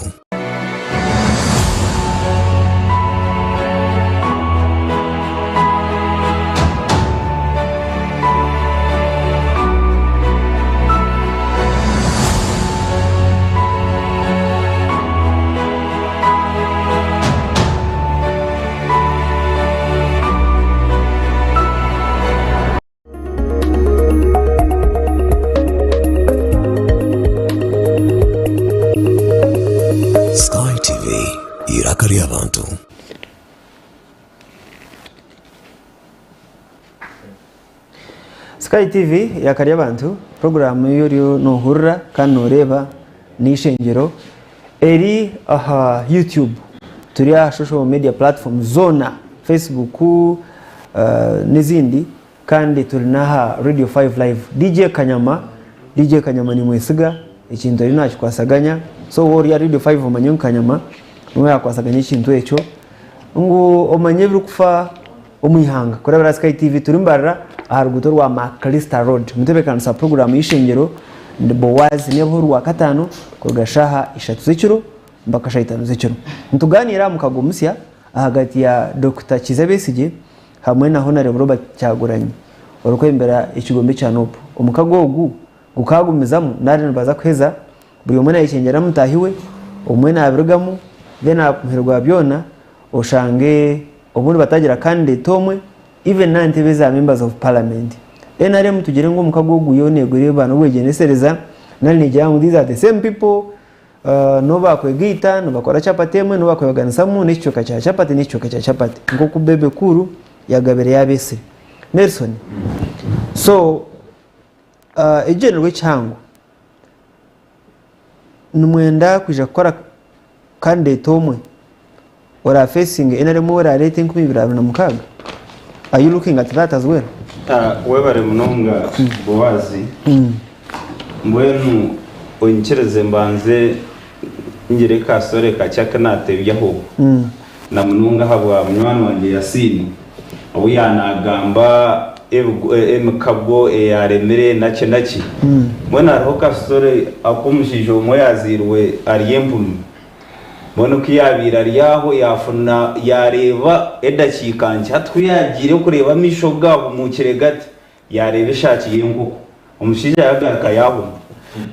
Sky TV irakari abantu. Sky TV yakari abantu programu yuriyo nohurra kandi noreba ni Eishengero eri aha YouTube turi aha social media platform zona Facebook n'izindi kandi turi naha Radio 5 Live. DJ Kanyama ni mwesiga ikintu ari nacyo kwasaganya so wori ya Radio 5 omanyo Kanyama nwe yakwasaganya ikintu echo ngo omanye biri kufa omwihanga kurabira Sky TV turi mbarra aharuguto rwa Makalista Road mutebekanisa program Eishengero Bowazi nebo rwa katano kugashaha 3 z'ikiro mpaka 5 z'ikiro ntuganira Omukago Musya hagati ya Dr.Besigye hamwe na Hon. Kyagulanyi orukwembera ikigombe cya Nopo Omukago gukagumizamo nari nibaza kweza buri umwe Eishengero mutahiwe umwe nabirugamo then amuherwa byona oshange obundi batagira candidate omwe even nante beza members of parliament NRM tugire ngo Omukago yonegure bana wegenesereza nari nijyangu these are the same people no bakwegita no bakora chapati emwe no bakweganisamo n'icyoka cya chapati ngo kubebe kuru yagabere yabese Nelson so ejenwe cyangu numwenda kwija gukora candidate omwe ora facing NRM ora rating 2026. Are you looking at that as well? Webare munonga Bowazi mbwenu onchereze mbanze ngire kasore kachaka natebyaho na munonga habwa munywani wanjye Yasin aho yanagamba emukabo yaremere naki mbona ariho kasore akumishije umwe yazirwe ariyempumi mbona ko yabira ryaho yafuna yareba edakikanje hatwiyagire kureba misho bwabo mu kiregati yareba ishakiye nguko umushije yagaraka yaho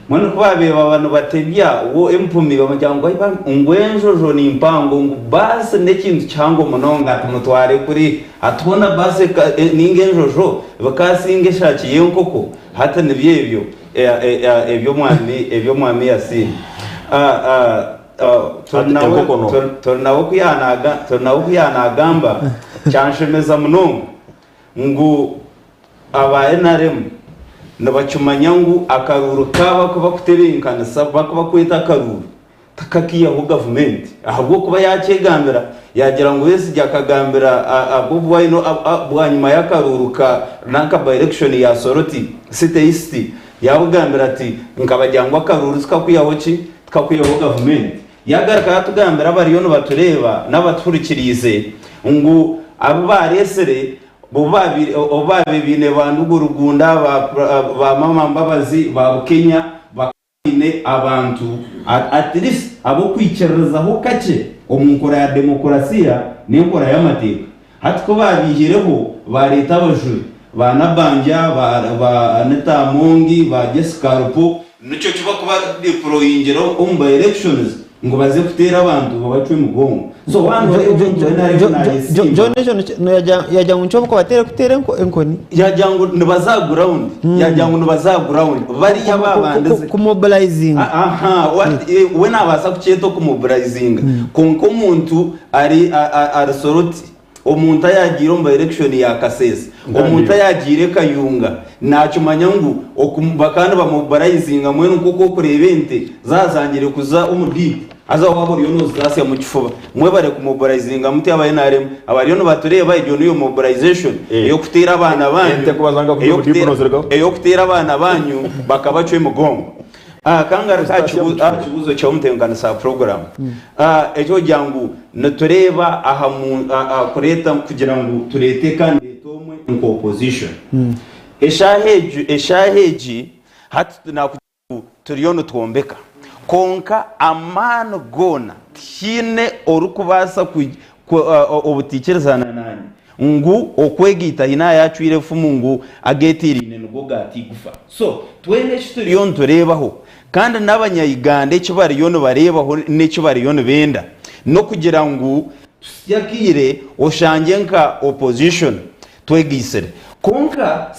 mbona ko babeba abantu batebya uwo empumi bamujyango ngwenjojo ni impango ngo base nekintu cyango munonga tumutware kuri atubona base ningenjojo bakasinge shakiye nguko hata nibyebyo ebyo mwami Yasin Turinawe kuyanagamba cyanshemeza munonga ngo aba NRM nabacumanya ngo akaruru kaba kuba kutebenkanisa bakuba kwita akaruru takakiyaho government ahubwo kuba yakegambira yagira ngo wese yakagambira abubwa ino bwanyuma yakaruru ka nanka direction ya soroti city yabugambira ati nkabajyangwa akaruru tkakuyaho government yagaraka tugambira bariyo no batureba n'abaturikirize ngo abo baresere obabe bine bandugurugunda ba mama mbabazi ba Kenya bakine abantu at least abo kwicereraho kace omunkora ya demokrasiya n'inkora y'amateka hatko babihireho ba leta abajuru ba Nabanja ba Netamongi ba Jescarpo nicyo kiba kuba deployingero by elections ngo baze kutera abantu babacwe mugongo so wantu John yajya mu cyo ko batera kutera enkoni yajya ngo nibazaguraund bari yababandeze ku mobilizing we nabasa kucyeto ku mobilizing konko umuntu ari soroti omuntu yagira omba election ya Kasese omuntu yagire Kayunga nacho manyangu bakana ba mobilizinga mwenu kuko kurevente zazangire kuza umudipo aza waburi yo nuzasi mu kifuba mwe bare ku mobilizinga muti abaye naremo abari yo batureba ibyo niyo mobilization yo kutira abana banyu yo kutira abana banyu bakabacwe mugongo kangara kibuzo cyo mutengana sa program ejo jangu natureba aha kureta kugira ngo turete kandi tomwe in opposition eshaheji hatu na turiyono twombeka konka amano gona tine orukubasa obutikirizana nani ngu okwegita hina yacu irefumu ngu agetirine nugo gatigufa so twene turiyono turebaho kandi n'abanyayiganda icyo bariyono barebaho n'icyo bariyono benda no kugira ngo yakire oshange nka opposition twegisere konka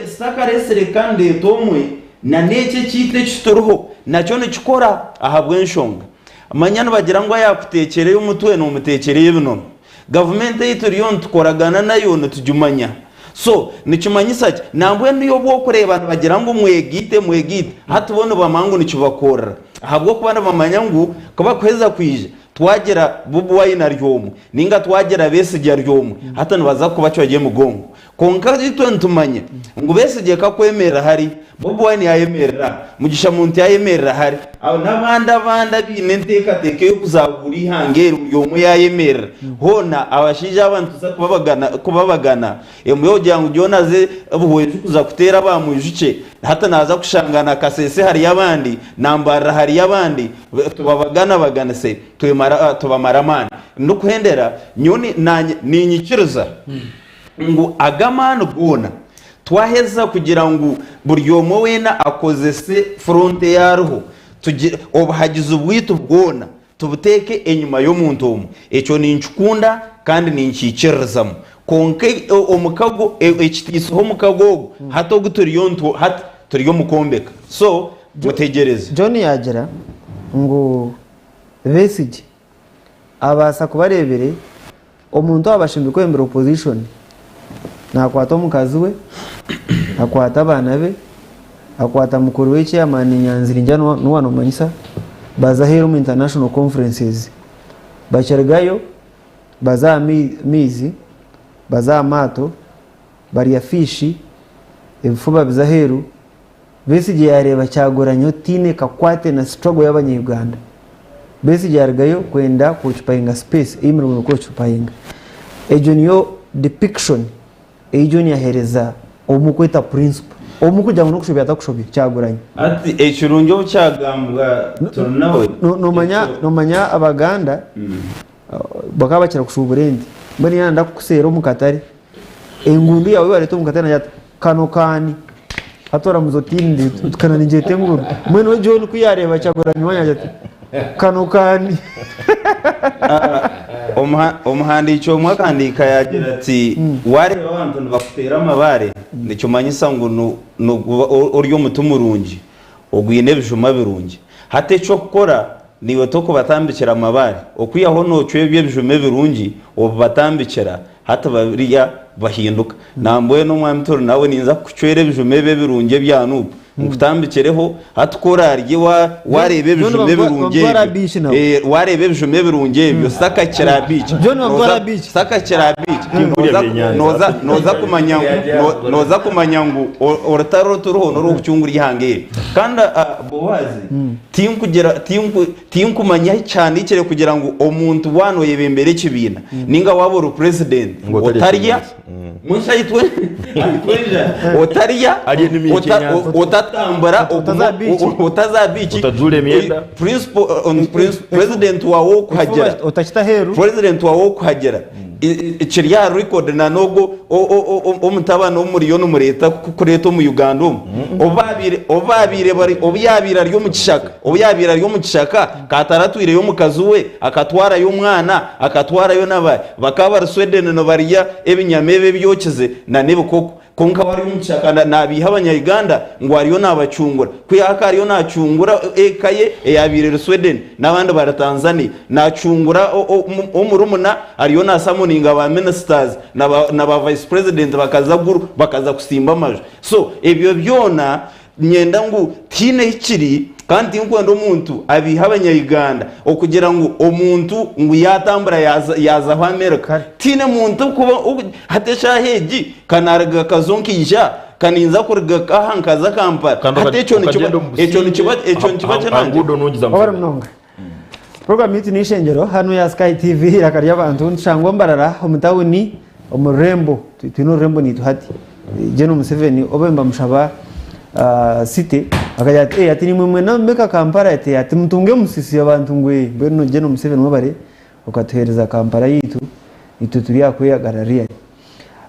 stakaresere kandi tomwe na nece cyite cyituruho nacyo nikikora ahabwenshonga amanyano bagira ngo yakutekereye umutwe no umutekereye binono government yituriyo ntukoragana nayo ntujumanya so nikimanyisa nambwe niyo bwo kureba bagira ngo mwegite hatubone bamangu nikibakora ahabwo kubana bamanya ngo kuba kweza kwije twagera bubu wayina ryomu ninga twagera Besigye ryomu hata nibaza kuba cyo agiye mugongo konka gito ntumanye ngo Besigye kakwemera hari bubu wayini yayemerera mugisha muntu yayemerera hari abo nabanda bine nteka yo kuzaguri hangera yomu yayemerera hona abashije abantu kubabagana emuyo jangu jonaze buhuye kuza kutera bamujike hata naza kushangana kasese hari yabandi nambara hari yabandi tubabagana se tubamaramana no kuhendera nyoni ninyikiriza ngo agamana gona twaheza kugira ngo buryomo wena akoze se fronte yarho tugira obahagize ubwitu bwona tubuteke enyuma yo muntu omu eco ninchukunda kandi ninchikirizamo konke omukago ekitiso omukago hato guturiyonto hat turiyo mukombeka so mutegereze John yagira ngo Besigye abasa kubarebere omuntu abashimbe kwembera opposition nakwata omukazi we akwata abana be akwata mukuru we chairman Nyanzira njano nuwano manyisa baza hero mu international conferences bachargayo baza mizi baza amato bari afishi ebifuba biza hero Besigye yareba cyagoranyo tine kakwate na struggle y'abanyarwanda Besigye yargayo kwenda kuchupayinga space imiro ko kuchupayinga ejo niyo depiction ejo ni yahereza omukweta principle omukujya ngo nokushobya atakushobya cyaguranye ati ekirunjo cyagambwa Turinawe no manya abaganda bakaba bakira kushuburendi mbani yanda kusera omukatari engundu yawe bareta omukatari na kanokani atora muzotindi tukanani njete nguru mwene John kuyareba cyaguranye wanya ati kanokani omuhandi cyo mwakandika yagira ati wareba abantu bakutera amabare nicyo manyisa ngo uryo mutumurungi ogwine bijuma birungi hate cyo gukora niwe toko batambikira amabare okwiyaho no cwebye bijume birungi obatambikira hata bariya bahinduka nambwe no mwamtoro nawe ninza kucwere bijume birungi byanu mukutambikireho hatukora arye warebe bijume birungi warebe bijume birungi byo saka kira beach saka kira beach noza kumanya ngo orataro turuho no rucyunguri hange kanda bowazi tim kumanya cyane ikire kugira ngo omuntu wano yebembere kibina ninga waboro president otariya mushayitwe otariya otatambara otazabichi president wawo kuhagera president wawo kuhagera ikiriya record na nogo omutabano muri yo numureta kureto mu Uganda obabire bari obyabira ryo mu kishaka kataratwire yo mukazuwe akatwara yo mwana akatwara yo nabaye bakaba Sweden no bariya ebinyamebe byokeze na nebukoko konka bari mu kishaka nabiha abanyayuganda ngo ariyo nabacungura kuyaka ariyo nacungura ekaye eyabire Sweden nabandi bara Tanzania nacungura omurumuna ariyo nasamoninga ba ministers na ba vice president bakaza kusimba amaje so ebyo byona nyenda ngo tine ikiri kandi inkwenda omuntu abiha abanyayuganda okugira ngo omuntu ngo yatambura yaza aho Amerika tine muntu kuba hateshahegi kanaraga kazonkija kaninza kuriga kahankaza Kampala hate echo nikiba cyane program yitu ni Eishengero hano ya Sky TV irakarya abantu nshangwa mbarara omutawuni omurembo twino rembo ni tuhati Jeno Museveni obemba mushaba city akajya ati ni mwe na meka Kampala ati mutunge musisi abantu ngwe beno Jeno Museveni mubare ukatuhereza Kampala yitu turi yakweyagarariya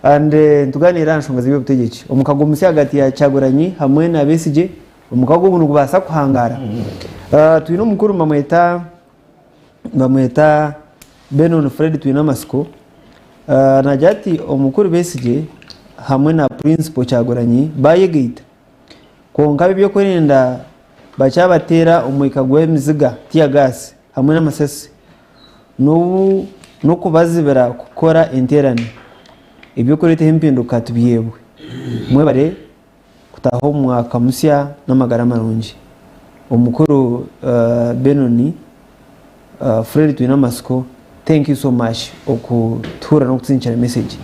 and tuganira nshonga zibe butegechi Omukago Musya hagati ya Kyagulanyi hamwe na Besigye Omukago bunu kubasa kuhangara twino mukuru bamweta Benon Fred twina masiko najati omukuru Besigye hamwe na principal Kyagulanyi bayegita konka byo kwerinda bacabatera Omukago w'emiziga tia gas hamwe n'amasasi no kubazibera gukora interane ibyo kurete empinduka tubiyebwe mwebare kutaho mwaka Musya n'amagara marungi omukuru Benoni Fred twina masiko thank you so much okutura no kutsinchira message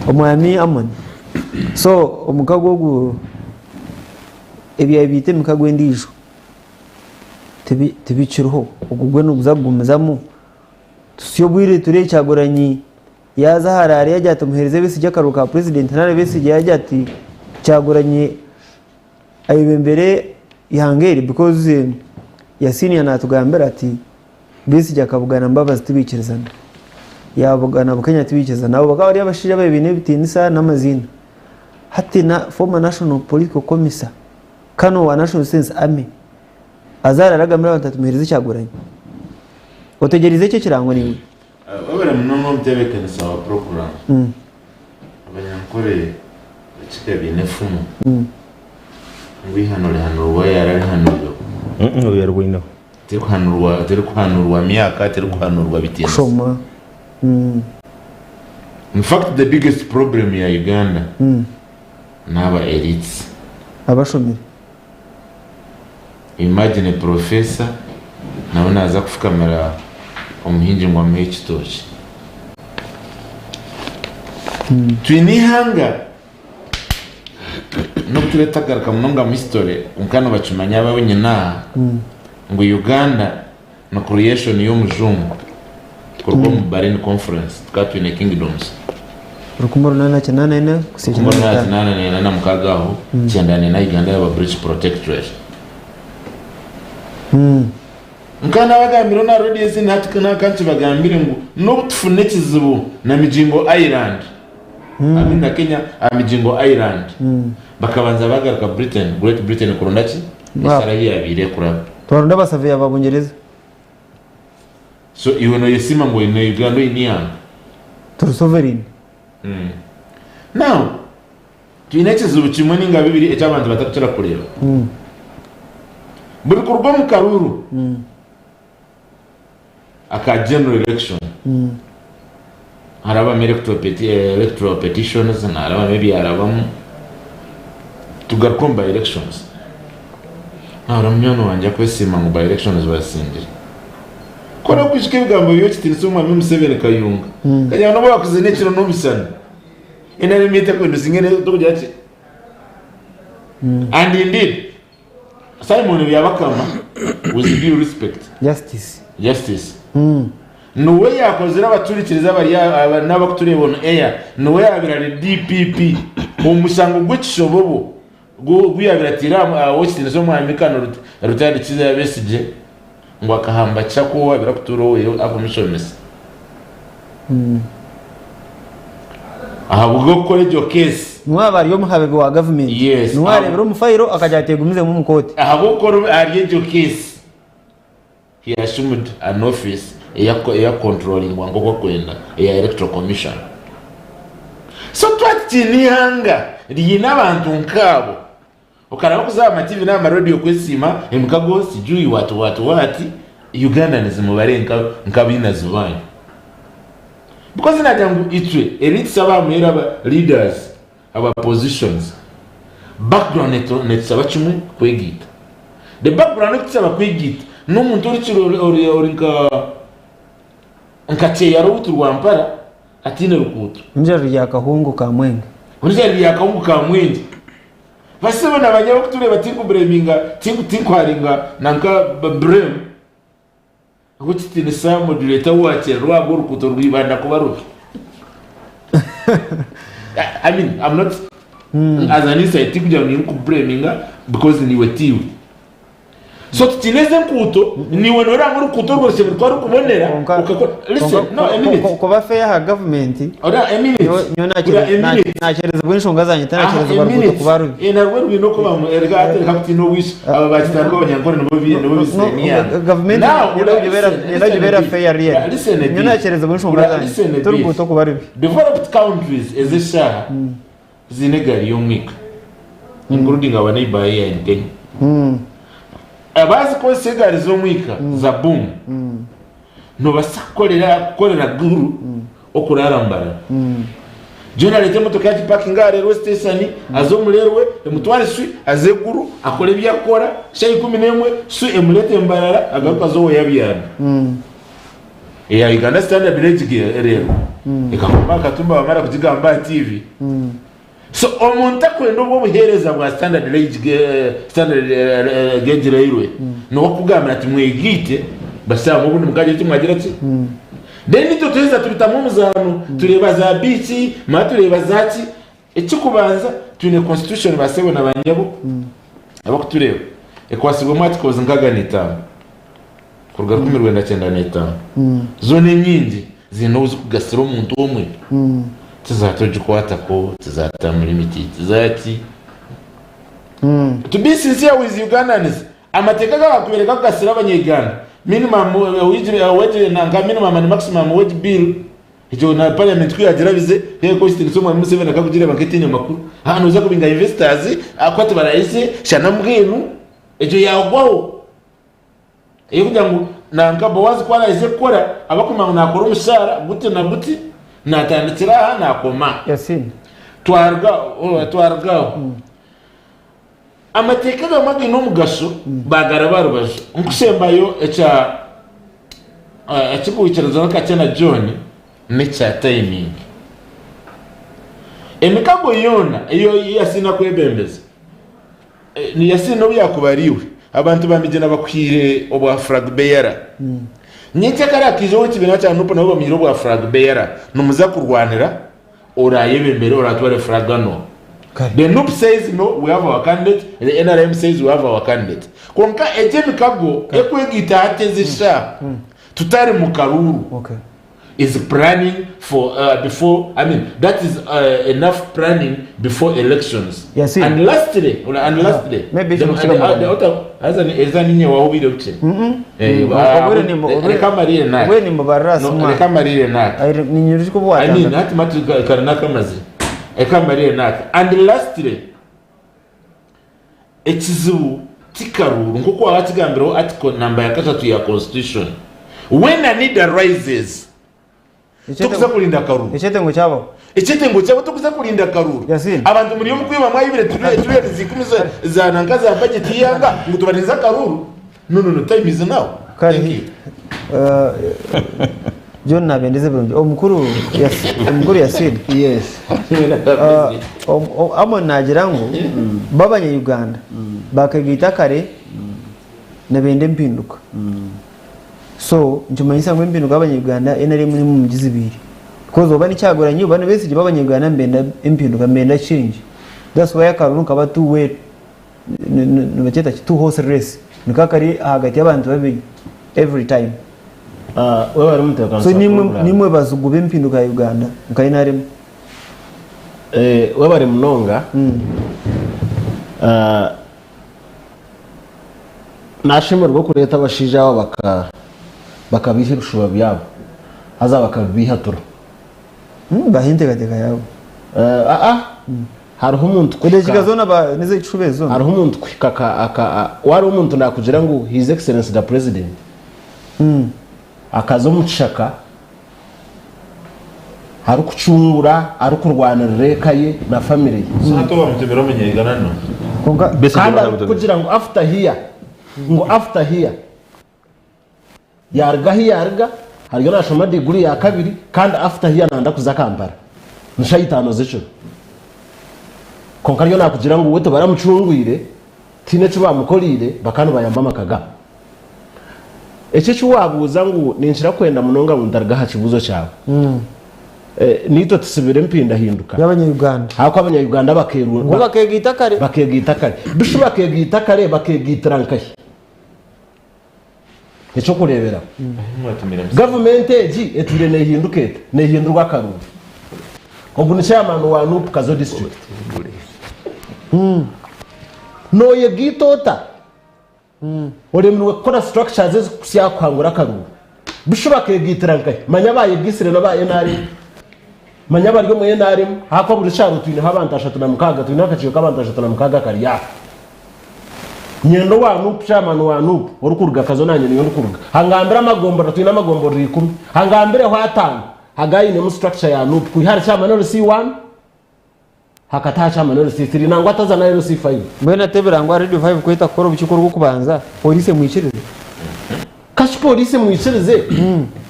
omwami amon so Omukago gu ebya bite Mukago endijo tibichiruho okugwe no kuzagumizamo tusiyobwire ture Kyagulanyi yaza harare yajya tumuhereze Besigye akaruka president nare Besigye yajya ati Kyagulanyi ayibembere ihangeri because Yasin yanatugambira ati Besigye akavugana mbabazi tibikirizana yabugana bukenya tibikirizana nabo bakaba ari abashije babine bitinisa n'amazina hati na former national political commissar kano wa national sense army azara ragamira batatu muhereze Kyagulanyi otegerize cyo kirango niwe obera munono mtebekene sawa program abanyankore kikabi nefumu ngwi hano wayara hano yo yarwino teri kuhanurwa myaka teri kuhanurwa bitinze shoma in fact the biggest problem ya Uganda naba elites abashomeri imagine a professor naona aza kufukamira omuhinji ngo amuhe ekitoki twinihanga no kutuletagaruka munonga mu history nkano bacumanya abanyina ngo Uganda no creation y'omujungu kurwa mu Berlin conference twatwine kingdoms rukumoro nana cyanana kusikina na mukagaho cyandane na Uganda y'aba British protectorate nkana bagambira na radio zina hatikana kanci bagambira ngo no tufune kizibu na Mijingo Island amina Kenya Mijingo Island bakabanza bagaruka Great Britain kurondaki isara yabire kuraba twaronda basavye ababongereza so iwe no yesima ngo ine Uganda iniya to sovereign now twine kizibu kimwe ninga bibiri ecabantu batakucira kureba buri kurwa mu karuru aka general election haraba electoral petitions na haraba maybe haraba tugaruka by elections na mnyono wanje kwesima ngo by elections basindire kora kwishike bigambo byo kitinso mu 7 kayunga kanya no bakuze nekiro no bisana ina limite ko nduzingene tukujya ati and indeed Simon byabakama with due respect justice nuwe yakozera abaturikiriza bari n'abakuturebona nuwe yabirare DPP umusango gw'ikishobobo gwiyabiratira wositine so mu amikano rutandi kiza ya Besigye ngo akahamba cyako wabirakuturowe akomishonese aha bwo college of case mwabari yo muhabebe wa government nwarebera umufayiro akajyategumize mu mukoti aha bwo ari yo case he assumed an office ya controlling wango kwenda ya electoral commission so twatinihanga lina abantu nkabo ukaraba kuzaba TV na radio kwesima Omukago sijui watu Uganda nizimubarenka nkabina zibanye because najangu itwe elites abamera leaders aba positions background neto netsaba chimwe kwegita the background kusaba kwigita n'umuntu uri nka cheyaro uturwampara atine rukuto njero yakahungu ka mwenge basebe nabanyabo kutureba tingu breminga tingu haringa nanka brem agutitine sa modulator wache rwabo rukuto rwibanda kuba rubi. I mean, I'm not as an insight kuja ni kubreminga because ni wetiwe. So tineze mkuto ni wenora nguru kuto rwose rwari kubonera listen no a minute ko bafe ha government ora a minute nachereza bwinshonga zanyu tanachereza barukuto kubaru ina rweru no ko bamu erga ate kapti no wish aba bachitango abanyankore no bisenia government inajibera fair real nachereza bwinshonga zanyu turukuto kubaru developed countries ezesha zinegari yomwika including our neighbor here in Kenya abazi ko segari zo mwika za boom no basakorera guru okurarambara jona lete motoka ya parking railway station azomulerwe emutware swi azeguru akore byakora shayi 11 swi emulete mbarara agaruka zo yabyana ya Uganda standard rate rero ikakoma katumba bamara kugigamba TV so omuntu akwenda obwo buhereza bwa standard gauge railway no kugamba ati mwegite basaba ubundi mukaje tumwagira ati then ito tuza tubitamu muzano tureba za beach matureba zaki ekikubanza tune constitution basebo nabanyabo abakutureba ekwasibwa articles ngaga n'itanu kurga 1995 zone nyingi zinoze kugasira umuntu omwe tuzatojukwata ko tuzatamura imiti tuzati to be sincere with Ugandans amateka gakubereka kugasira abanyeganda minimum wage nanga minimum and maximum wage bill ijo na parliament kwagerabize he constitution mu Museveni akakugira banketinya makuru hano uza kubinga investors akwati baraise shana mbwenu ijo yagwaho iyo kugira ngo nanga bawazi kwa raise kora abakuma nakora umushara gute na gute natandikira nakoma Yasin twarga amateka gamagi no mugasho bagarabarubaje nkusembayo ekikuwikiriza Dr. John necha timing emikago yona iyo Yasina kwebembeza ni Yasina byakubariwe abantu bamijena bakwire obwa flag bearer nyite kara kizo kibina cya nupo nabo bamiro bwa flag bearer numuza kurwanira oraye mbere oratware flag no. The NUP says no, we have our candidate. The NRM says we have our candidate. Konka ejemikago ekwegita atezisha tutari mukaruru. Okay. Is planning for before, I mean that is enough planning before elections. Yes, and lastly maybe the other as an ezani wa obi doctor. Weni mubarasi mwa. Kamarire naka. Ni nyurushi kubwa. I mean hati matu karanaka mazi. Kamarire naka. And lastly echizu tikaruru nkoko watigambiro article number ya 3 ya constitution. When a need arises tukuza kulinda karuru icyetengo cyabo tukuza kulinda karuru Yasin abantu muri yo mukwiba mwayibire turere zikumiza za nangaza za budget yanga ngutubaniza karuru no time is now kari John nabendeze burungi omukuru Yasin yes amo nagira ngo babanye Uganda bakagita kare nabende mpinduka so njumanyisa ngo impinduka abanyarwanda enari muri mu mugizi ibiri kozo bani cyagoranye bane Besigye babanyarwanda mbenda impinduka mbenda change that's why akaruru kaba two way nubaketa two horse race nikakari hagati y'abantu babiri every time wewe ari mutekano so nimwe bazugube impinduka ya Uganda nkayinarimo wewe bari munonga nashimirwa kureta abashija abo bakabiha ibishuba byabo haza bakabihatura bahinde gateka yabo hariho umuntu kudekigazona ba nize icubezo hariho umuntu kaka wari umuntu nakugira ngo his excellence the president akaza mucaka hari kucungura ari kurwanira reka ye na family sato bamutemera menyegana no konga kugira ngo after here ngo after here yarga hariyo nashoma degree ya kabiri kandi after here nanda kuza Kampala nshayitano z'ejo konka ryo nakugira ngo wote baramucungwire tine cyo bamukolire bakano bayamba makaga ece cyo wabuza ngo ninshira kwenda munonga mundarga hakibuzo cyawe nito tusubire mpinda hinduka y'abanyayuganda hako abanyayuganda bakerura ngo bakegita kare dushobora kegita kare bakegitrankaye nicyo kurebera government eji etire nehindukete nehindurwa karuru ngo ni chairman wa NUP Kazo district no yegitota oremwe kora structures kusya kwangura karuru bishobora kegitrankaye manya baye gisire no baye nari manya baryo moye nari hako buri cyaro twine habantasha tunamukaga twine akaciyo kabantasha tunamukaga kariya nyendo wa NUP chairman wa NUP orukuruga Kazo nanye niyo rukuruga hangambira amagombo twine amagombo 10 hangambire hwatanga hagayi ne mu structure ya NUP kuhari chairman C1 hakata chairman C3 nangwa tazana C5 mbona teberangwa radio 5 kwita kora ubukiko rwo kubanza police mwishirize kashi police mwishirize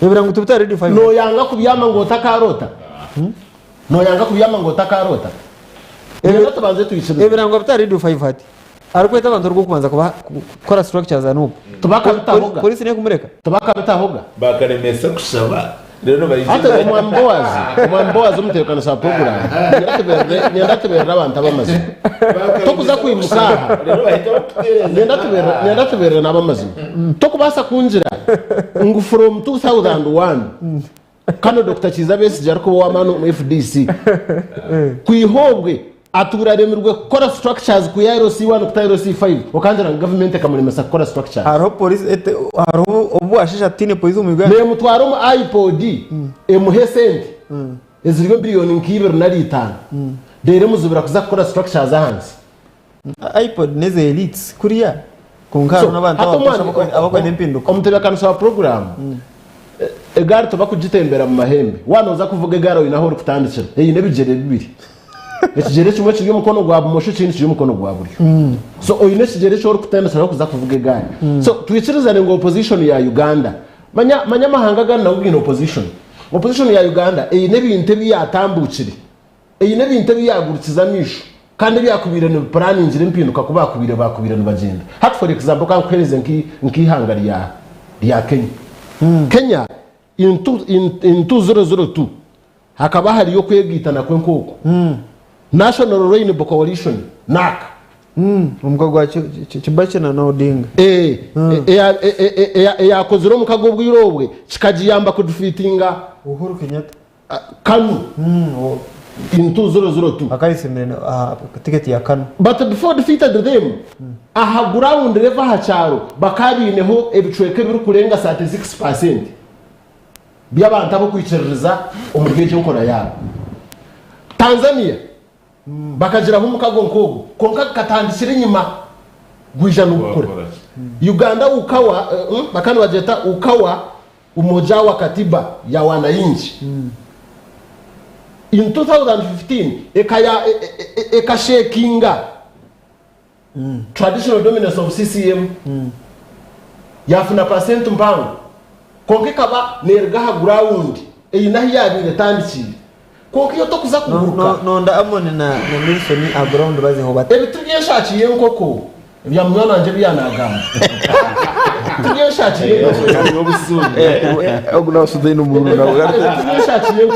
teberangwa tubuta radio 5 no yanga kubyama ngo takarota no yanga kubyama ngo takarota ebe tubanze tuyishirize teberangwa buta radio 5 hati arikweta abantu rwo kubanza kora structures za NUP tubaka bitahoga police ne kumureka tubaka bitahoga bakaremesa kushaba rero hata umwambowazi umutekano sa program nyendatubera abantu abamaze tokuza kwimuka rero bahita bakutereza nyendatubera n'abamaze tokubasa kunjira ngo from 2001 kano Dr. Besigye ariko wa manu mu FDC kwihobwe aturaremerwe kora structures ku ya C1 ku C5 ukanjira government kamuremesa kora structures haro police haro obu ashisha tine police mu Uganda ne mutwaro mu iPod emuhesent ezirwe billion nkibero nari 5 dere muzubira kuza kora structures hansi iPod neze elites kuriya kunkaro n'abantu abakwa n'empinduka omutebekano sa program egare tuba kugitembera mu mahembe wanoza kuvuga egare inaho uri kutandikira iyi nebigere bibiri ekigere kimwe kiri mukono gwa bumosho kindi kiri mukono gwa buryo so oyine kigere cyo uri kutandikira kuza kuvuga egare so twikirizane ngo opposition ya Uganda manya mahanga gana na ubwino opposition ya Uganda iyi nebinte byatambukire iyi nebinte byagurikiza misho kandi byakubire no planning impinduka kubakubire bakubire no bagenda hat for example kan kweleze nkihanga ya Kenya in 2002 hakaba hari yo kwegitana kwenkoko National Rainbow Coalition NAC umukagwa wa Kibakina na Odinga yakozero mukago bwirobwe kikagiyamba kudufitinga Uhuru Kenyatta Kanu in 2002 akarisemene ticket ya Kanu but before defeated them aha ground level hacharo bakabineho ebicweke biri kurenga 36% by'abantu abo kwicereza umurgeje ukora yabo Tanzania bakagira Omukago nkogo konka katandikira inyuma gwijana ukora Uganda ukawa bakana bajeta ukawa umoja wa katiba ya wananchi in 2015 ekashekinga traditional dominance of CCM yafuna percent mpango konke kaba nergaha ground eyinahi yabire tandikire konke yo tokuza kuguruka nonda amone na Wilson aground bazi ho bate ebitubyeshakiye nkoko bya mwana nje byanagamba tubyeshakiye oguna usudde no muru na tubyeshakiye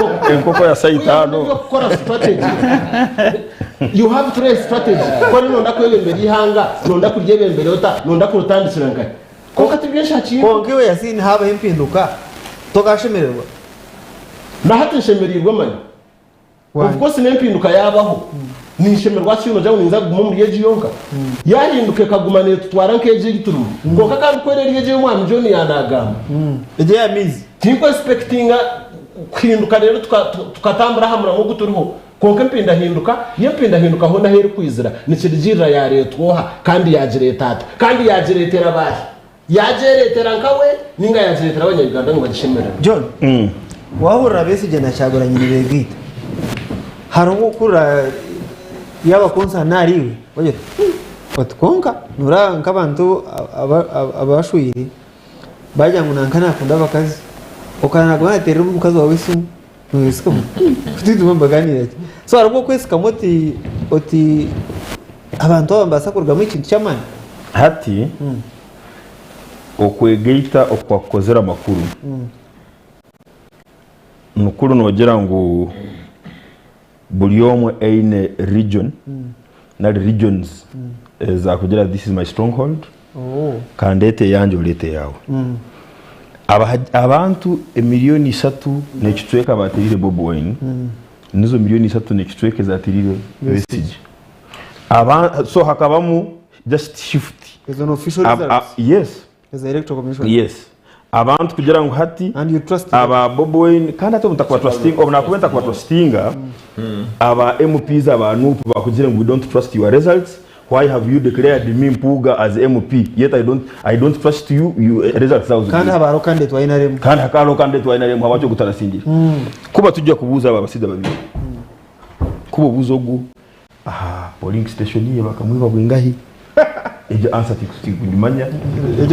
nkoko ya sayitano gukora strategy you have to raise strategy ko nonda kwebembera ihanga nonda kuryebembera ota nonda kurutandikira ngai konka tubyeshakiye konke we Yasin haba impinduka tokashemererwa na hati nshemerirwa mani of course nempinduka yabaho nishemerwa cyino jaho ninza gumumuri yeji yonka yahinduke kagumane tutwara nkeje gituru konka kandi kwerera yeje umwana John yanagamba eje yamizi tinko expectinga khinduka rero tukatambura hamura ngo guturiho konka mpinda hinduka ho naheri kwizira nikirigirira ya retwoha kandi yagiretata kandi yagiretera bahe yagiretera nkawe ninga yagiretera abanyarwanda ngo bagishemera John wahura Besigye na Kyagulanyi begita haruko kura yaba konsa nariwe oje otkonka nura nkabantu abashwiri bajya ngo nankana akunda bakazi ukana gwaterera umukazi wawe isumu nwisikamu kutituma baganira so arabwo kwesikamo oti abantu abambasa kurgamo ikintu cy'amani hati okwegeita okwakozera makuru nukuru nogera ngo buli omwe eine region na regions za kugira this is my stronghold kandete yanje olete yawe abantu emiliyoni 3 n'ekitweka batirire Bobi Wine nizo miliyoni 3 n'ekitweka zatirire Besigye so hakabamu just shift is an official results yes as a electoral commission yes abantu kugira ngo hati and you trust aba Bobi Wine kandi ate mutakwa trusting obuna kubenta kwa trustinga aba MPs aba nupu bakugira ngo we don't trust your results. Why have you declared me Mpuga as MP yet I don't trust you results out kandi habaro candidate wainaremu kandi hakaro candidate wainaremu habacho gutarasindira kuba tujja kubuza aba basida babiri kuba buzogu polling station ye bakamwiba bwingahi ejo answer tikundimanya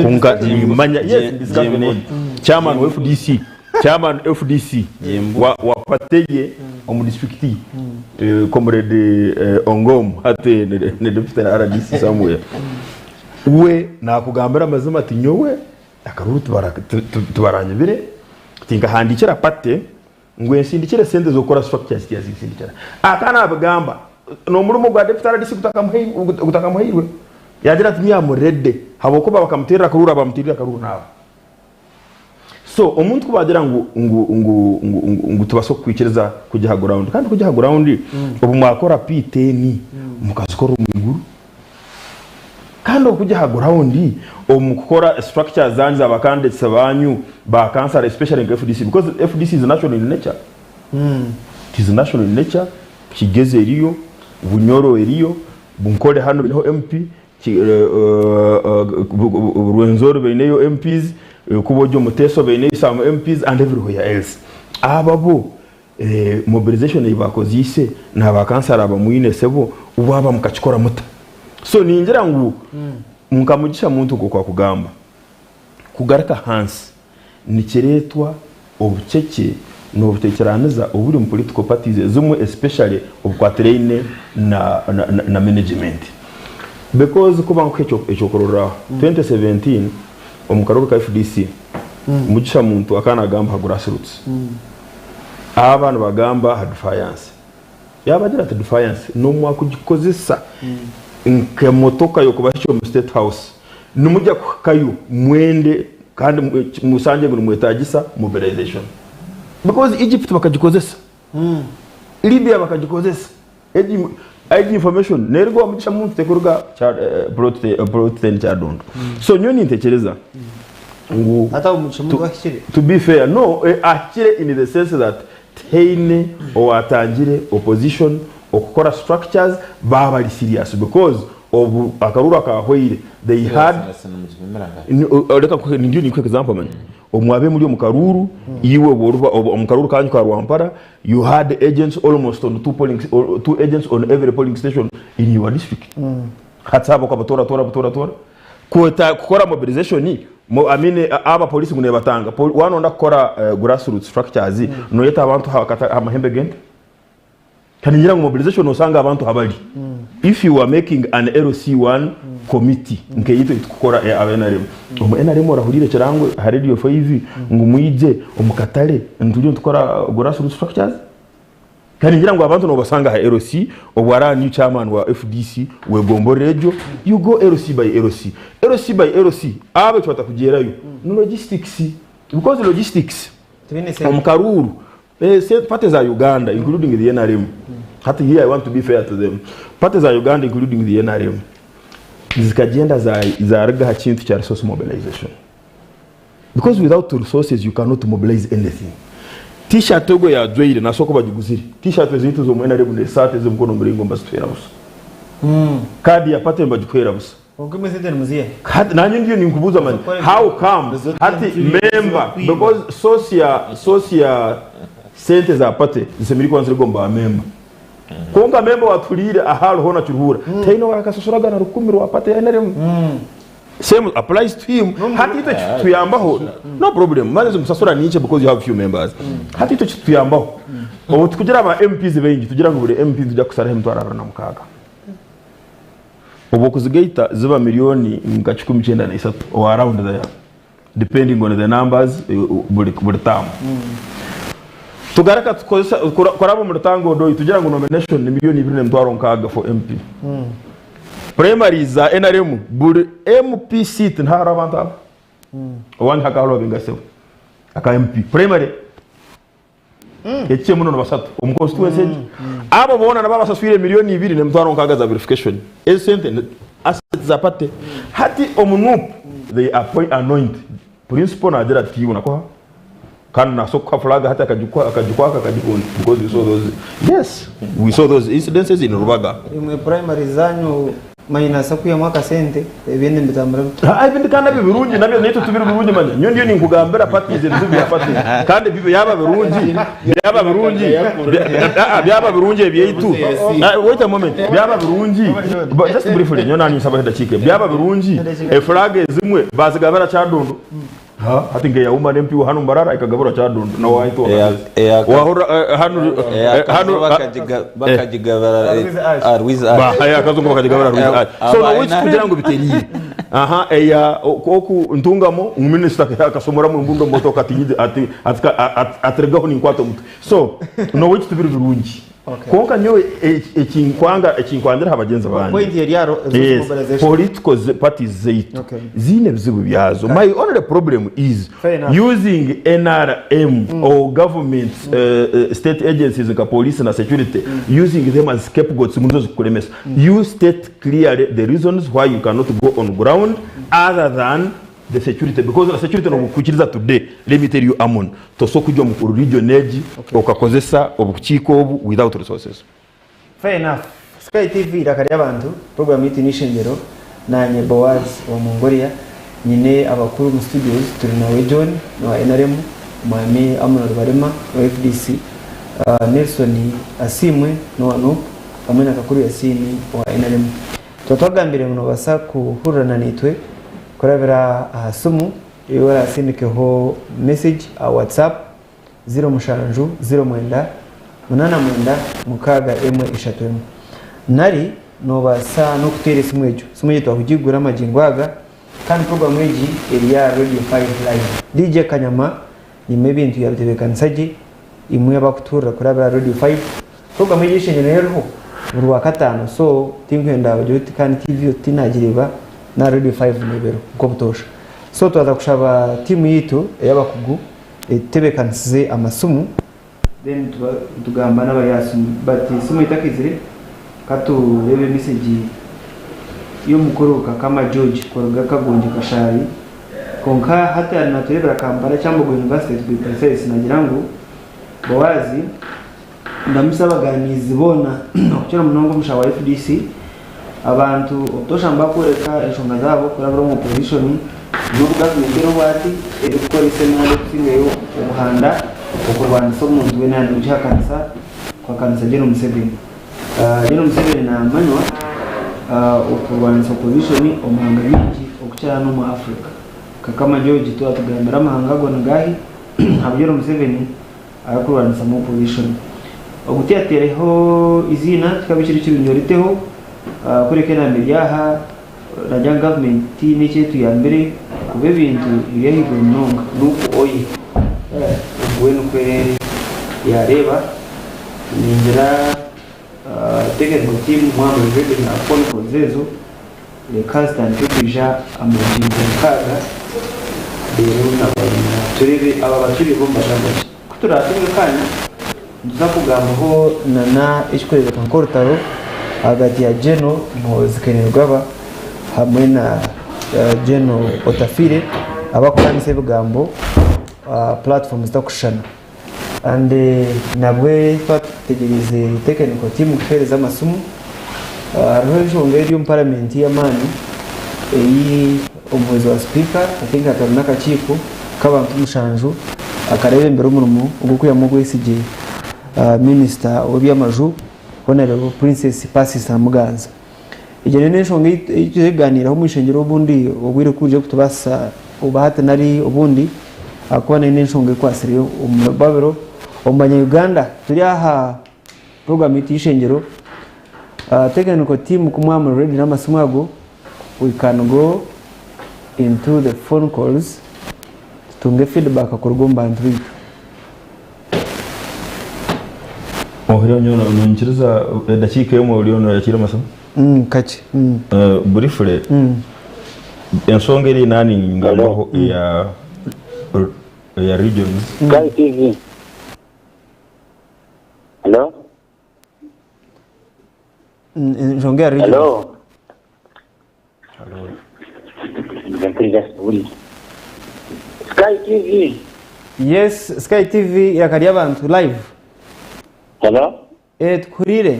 kunga imanya yes discovery chairman wa FDC wa pateye omu district comrade Ongom ate ne deputy RDC somewhere we nakugambira amazima ati nyowe akaruru tubaranyibire tinga handikira pate ngwe nsindikire sente zo kora structures yazisindikira akana abagamba no murumo gwa deputy RDC kutakamuhirwe yagira ati myamurede haboko bakamutera akaruru abamutirira akaruru nawe so omuntu kubagira ngo tubaso kwikiriza kujya ground kandi kujya ground ubu mwakora P10 mukazikora umuguru kandi kujya ground omukora structures zanjye abacandidates banyu ba cancer especially in FDC because FDC is national in nature it is national in nature kigeze eriyo bunyoro eriyo bunkore hano niho MP Rwenzoro beneyo MPs kubojo muteso bene some MPs and everywhere else ababo mobilization ibakozise na bakansara abamwine sebo ubaba mukachikora muta so ningira ngo mukamugisha muntu kwa kugamba kugaraka hansi nikiretwa obucece no butekeraniza uburi mu political parties zumwe especially obukwaterine na management because kuba nk'echo korora 2017 omukaruru ka FDC mugisha muntu akana gamba grassroots abantu bagamba ha defiance yabagira ati defiance no mwakugikozesa nke motoka yo kubasho mu state house numujya kayo mwende kandi musanje ngo mwetagisa mobilization because Egypt bakagikozesa Libya bakagikozesa edi information nergo mugisha muntu tekoruga protein cha dondo so nyoni ntekereza ngo hata umucumu wakire to be fair no akire in the sense that teine o atangire opposition okukora structures baba serious because of akarura ka hoire they had reka ko ndio ni quick example man omwabe muri omukaruru iwe boruba omukaruru kanyu ka Rwampara you had agents almost on two agents on every polling station in your district hatsabo kwa batora kukora mobilization ni I mean aba police ngune batanga one onda kora grassroots structures no yeta abantu hakata amahembe gende kaningira ngo mobilization usanga abantu habali if you are making an LC1 committee nke yito tukora abenaremo NRM rahurire cyangwa radio 5 ngo muyije omukatale ntujye tukora grassroots structures kaningira ngo abantu no basanga ha LC obwara new chairman wa FDC we gombo radio you go LC by LC abe twata kugerayo no logistics because logistics omukaruru parties are Uganda including the NRM hata here I want to be fair to them parties are Uganda including the NRM zikagenda za rega kintu cha resource mobilization because without resources you cannot mobilize anything t-shirt ogo ya dweire nasoko bagiguziri t-shirt ezitu zo mwena rebu ne sate zo mkono mbiringo mbasitwera busa kadi ya pate mbajikwera busa ongome sente muziye kadi nanyo ngiyo ninkubuza man how come hati member because socia sente za pate zisemiri kwanza gomba member konka member watulire ahalo hona churuhura taino wakasoshoraga na rukumiro wapate NRM same applies to him hati ito tuyambaho no problem maneze musasura niche because you have few members hati ito tuyambaho kugira aba MPs bengi tugira ngo buri MP tujya kusara mtwarara na mukaga ubu kuzigaita ziba milioni nga 19 or around there depending on the numbers buri term tugaraka tukozesa korabo mu rutango do tugira ngo nomination ni milioni 2.7 for MP primary za NRM buri MP seat ntara abantu one hakalo bingasebo aka MP primary Eche muno basatu umuconstituency abo bona nababa saswire milioni 2.7 za verification esente assets zapate hati omunup they appoint anoint principal na dira timu nako kan na sokwa flag hata akajukwa because we saw those we saw those incidences in Rubaga imwe primary zanyu mayina kuya mwaka sente ebindi mbitambara ibindi kandi bibirungi nabyo neto tubiri birungi manya nyo ndiyo ninkugambira party ze bya party kandi bibe yaba birungi byaba birungi ebyeyitu wait a moment byaba birungi just briefly nyo nani saba ndakike byaba birungi flag zimwe bazigabara cyadondo hati nge ya umane MP hano mbarara ikagabura cyadondo na waito wahora hano bakajigabara Arwiz haya kazungu bakajigabara Arwiz so no which kugira ngo bitenyiye eya oku ntungamo uminister akasomora mu mbundo moto katinyize atregaho ni kwato mutu so no which tubiri birungi konka nyo ekinkwandira abagenza bandi point yaro political parties zaitu zine bizibu byazo my only problem is using NRM or government state agencies like police and security using them as scapegoats munzo kulemesa you state clearly the reasons why you cannot go on ground other than the security because the security no kukiriza today let me tell you amon to so kujya mu region edge okakozesa obukiko obu without resources fair enough Sky TV irakari abantu program yiti Eishengero nanye Boaz wa Mongolia nyine abakuru mu studios Turinawe John wa NRM Mwami Amuna Barema wa FDC Nelson Asimwe no hamwe na Kakuru Yasin wa NRM twatwagambire muno basa kuhurana nitwe kurabira sumu iwara sindikeho message a WhatsApp 0 09 mukaga M3 nari no basa no kutere simwejo twakugigura amajingwaga kandi program eji area Radio 5 live DJ Kanyama nyime bintu yabitebekansaje imwe abakutura kurabira Radio 5 program eji Eishengero buri wa gatanu so tinkwenda bajuti kandi TV tinagiriba na Radio 5 nibero uko butosha so twaza kushaba timu yitu yabakugu etebekansize amasumu then tugamba n'abayasumu but sumu itakizire katu rebe message yo mukoroka kama George koroga kagonje kashari konka hata naturebera Kampala cyangwa go University Business nagira ngo Bowazi ndamusabaganizi bona kugira munongo mushawa FDC abantu otoshamba kureka eshonga zabo kurabura mu position n'ubuga n'ingero bati eriko lisenale kingeyo umuhanda okurwanda so muntu wenandi uchakanisa kwa kanisa John Museveni John Museveni na manwa okurwanda so position omuhanga bingi okucyana no mu Africa kakama George to atugambira amahanga go ngahi John Museveni arakurwanda so mu position ogutiatereho izina tukabishira cy'ibinyoriteho kurekena mbyaha rajya government n'icyo tuyambere kube bintu ibihigo nonga nuko oyi ubwenu kwe yareba ninjira technical team mwamwe vile na phone zezo le constant kwija amujinga kaga rero nabona turebe aba bakiri bomba jambo kuturatinga kanya nzakugamba nana ikikorera kankortaro hagati ya Geno Muzikenerwaba hamwe na Geno Otafire abakoranise bugambo platforms zitakushana and nabwe twategereze technical team kufereza amasumu roho ngeri parliament y'amani iyi umuyobozi wa speaker atinga atarunaka chifu kabantu mushanju akarebe imbere umurumu ugukuya mu Besigye minister obyamaju Honorable Princess Pasisa Muganza. Ijene n'enshonga ikiganiraho mu Eishengero obundi obwire kuje kutubasa ubahate nari obundi akubana n'enshonga ikwasiriye umubabero omanya Uganda turi aha program y'Eishengero technical team kumwamura ready n'amasomo ago we can go into the phone calls tunge feedback akorugomba ntwi ohero nyona ununchiriza dakika yo mu ryono yakira amasomo kaki briefly ensonga eri nani ngamaho ya regions Sky TV. Hello? ensonga ya region Hello? Sky TV. Yes, Sky TV yakari abantu live. Hello? Tukurire.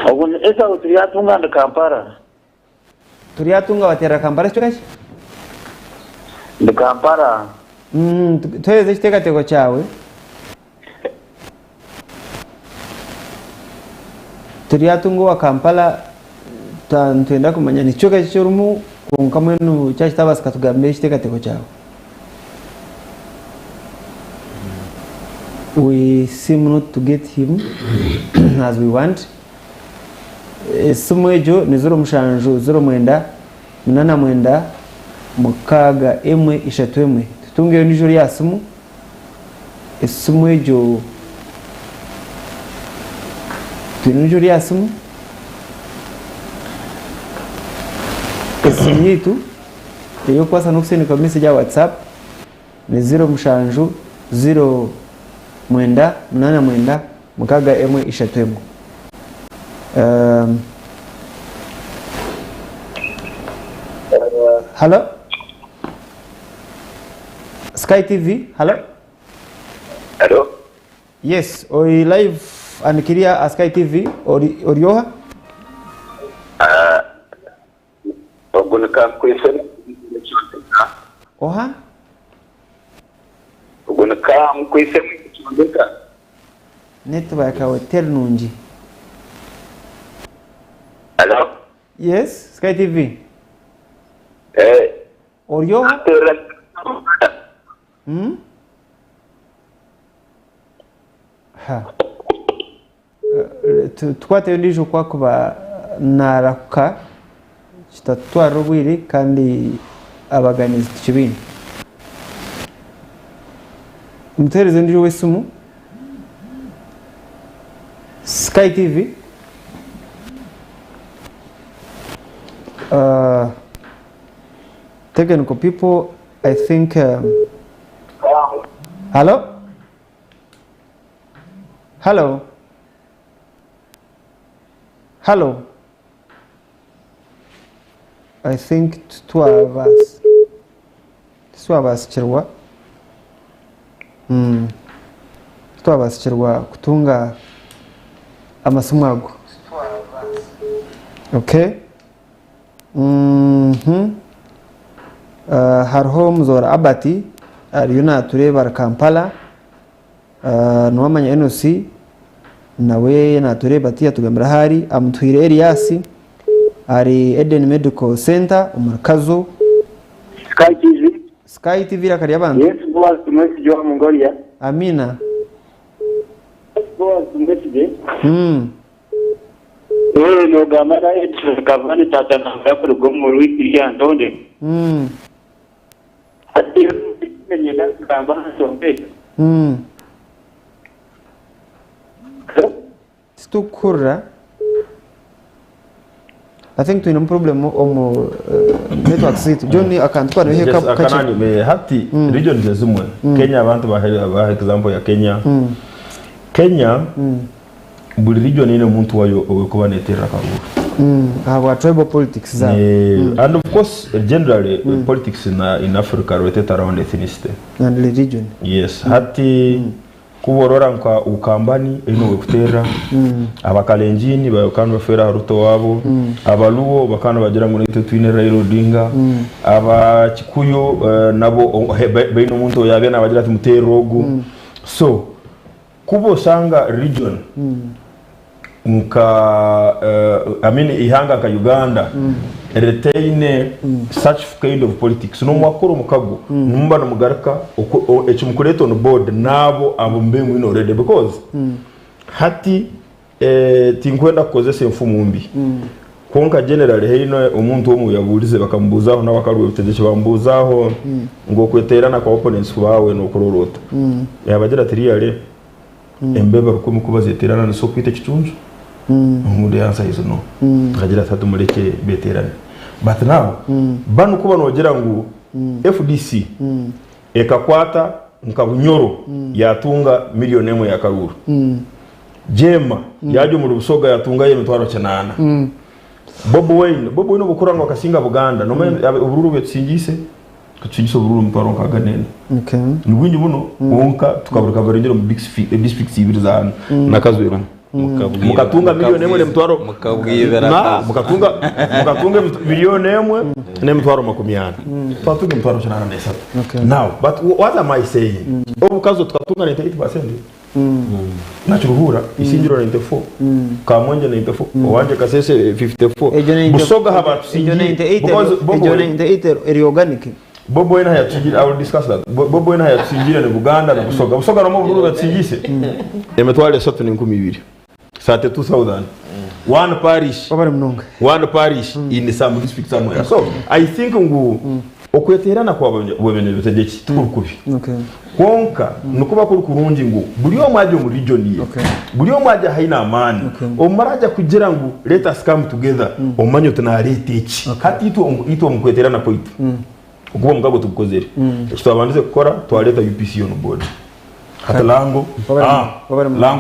Ogun esa utiriyatunga nda Kampala. Turiyatunga batera Kampala cyokaki? Nda Kampala. Tweze kitekateko cyawe. Turiyatunga wa Kampala twenda kumanya ni cyokaki cy'urumu kunkamwe no cyashitabaska tugambe kitekateko cyawe. We seem not to get him as we want. Sumwejo ni 07 mukaga emwe ishatu emwe tutungeyo nijoro yasumu esumwejo tunijoro yasumu esinyitu iyo kwasa no kusendeka message ya WhatsApp ni 07 0 mukaga emwe ishatu emwe. Hello? Sky TV, hello? Hello? Yes, oi live and Kiria Sky TV or Yoha? Ogunika kwifema. Oha? Ogunika kwifema kichondeka. Network ya hotel nunji. Hello? Yes, Sky TV. Or Yoha? Ha. Tukwate ndijo kwa kuba narakuka kitatwara ubwiri kandi abaganizi kibindi. Mutereze ndijo wesumu Sky TV. Technical people, I think. Hello? Hello? Hello? I think two of us. Chirwa. Two of us chirwa kutunga amasumago. Okay? Hariho muzora abati ariyuna tureba Kampala nuwamanya NOC nawe natureba ati yatugambira hari amutwire Elias ari Eden Medical Center umurakazo Sky TV rakari abantu. Yes, boss Tumwesigye wa Mongolia. Amina. Boss Tumwesigye. No gamara etu kavani tata namba kurugo mu wiki ya ndonde. Ati nyenda kamba sombe. Stukura. I think tuina problem omo network site. John akantwa no heka akanani me hati region zezumwe. Kenya abantu ba example ya Kenya. Kenya buli region ine muntu wayo okuba netera kaburu. Our tribal politics za. And of course generally politics in Africa rotate around ethnicity and religion. Yes, hati kuborora nka ukambani ino wekutera abakalenjini bakano bafera ruto wabo abaluwo bakano bagira ngo nite twine Raila Odinga abakikuyo nabo beino muntu yabe nabagira ati muterogu so kubo sanga region nka ihanga ka Uganda retain such kind of politics no mwakoro mukago numba no mugaraka ekumukureto no board nabo abombe mwino already because hati tinkwenda kukozesa mfumu mbi konka general heino umuntu wo muyaburize bakambuzaho n'abakarwe bitegeke bambuzaho ngo kweterana kwa opponents bawe no kurorota yabagira tiriyale embeba rukumu kubazeterana no sokwite kitunjo umude answer is no kagira tatu mureke beterane but now banu kuba nogera ngo FDC ekakwata nkabunyoro yatunga miliyoni emwe ya Karuru jema yaje mu rubusoga yatunga ye mitwaro cyanana Bobo Wayne no bukuranga akasinga Buganda no ubururu betsingise kutsingise ubururu mutwaro nkaganene okay nubwinyi buno wonka tukaburuka barengera mu districts ibiri zana nakazwira mukatunga miliyoni emwe mutwaro mukatunga miliyoni emwe ne mutwaro 100 twatunga mutwaro cyanana nesatu now but what am I saying obukazo tukatunga 98% nachuruhura isingiro 94 kamonje 94 wanje kasese 54 busoga haba tusingi because bobo 98 eri organic bobo ina ya tusingi I will discuss that bobo ina ya tusingi ne Buganda na busoga no muburu batsingise emetwale 32 sate 2000 one parish in some district somewhere so I think ngu okweterana kwa webene bitegeki tukubi okay konka nukuba kuri kurungi ngo buri yo mwaje mu region ye buri yo mwaje haina amani omaraja kugira ngo let us come together omanyo tunarete iki hati ito mukweterana poitu ukuba mugabo tukozere twabandize gukora twaleta UPC on board hata lango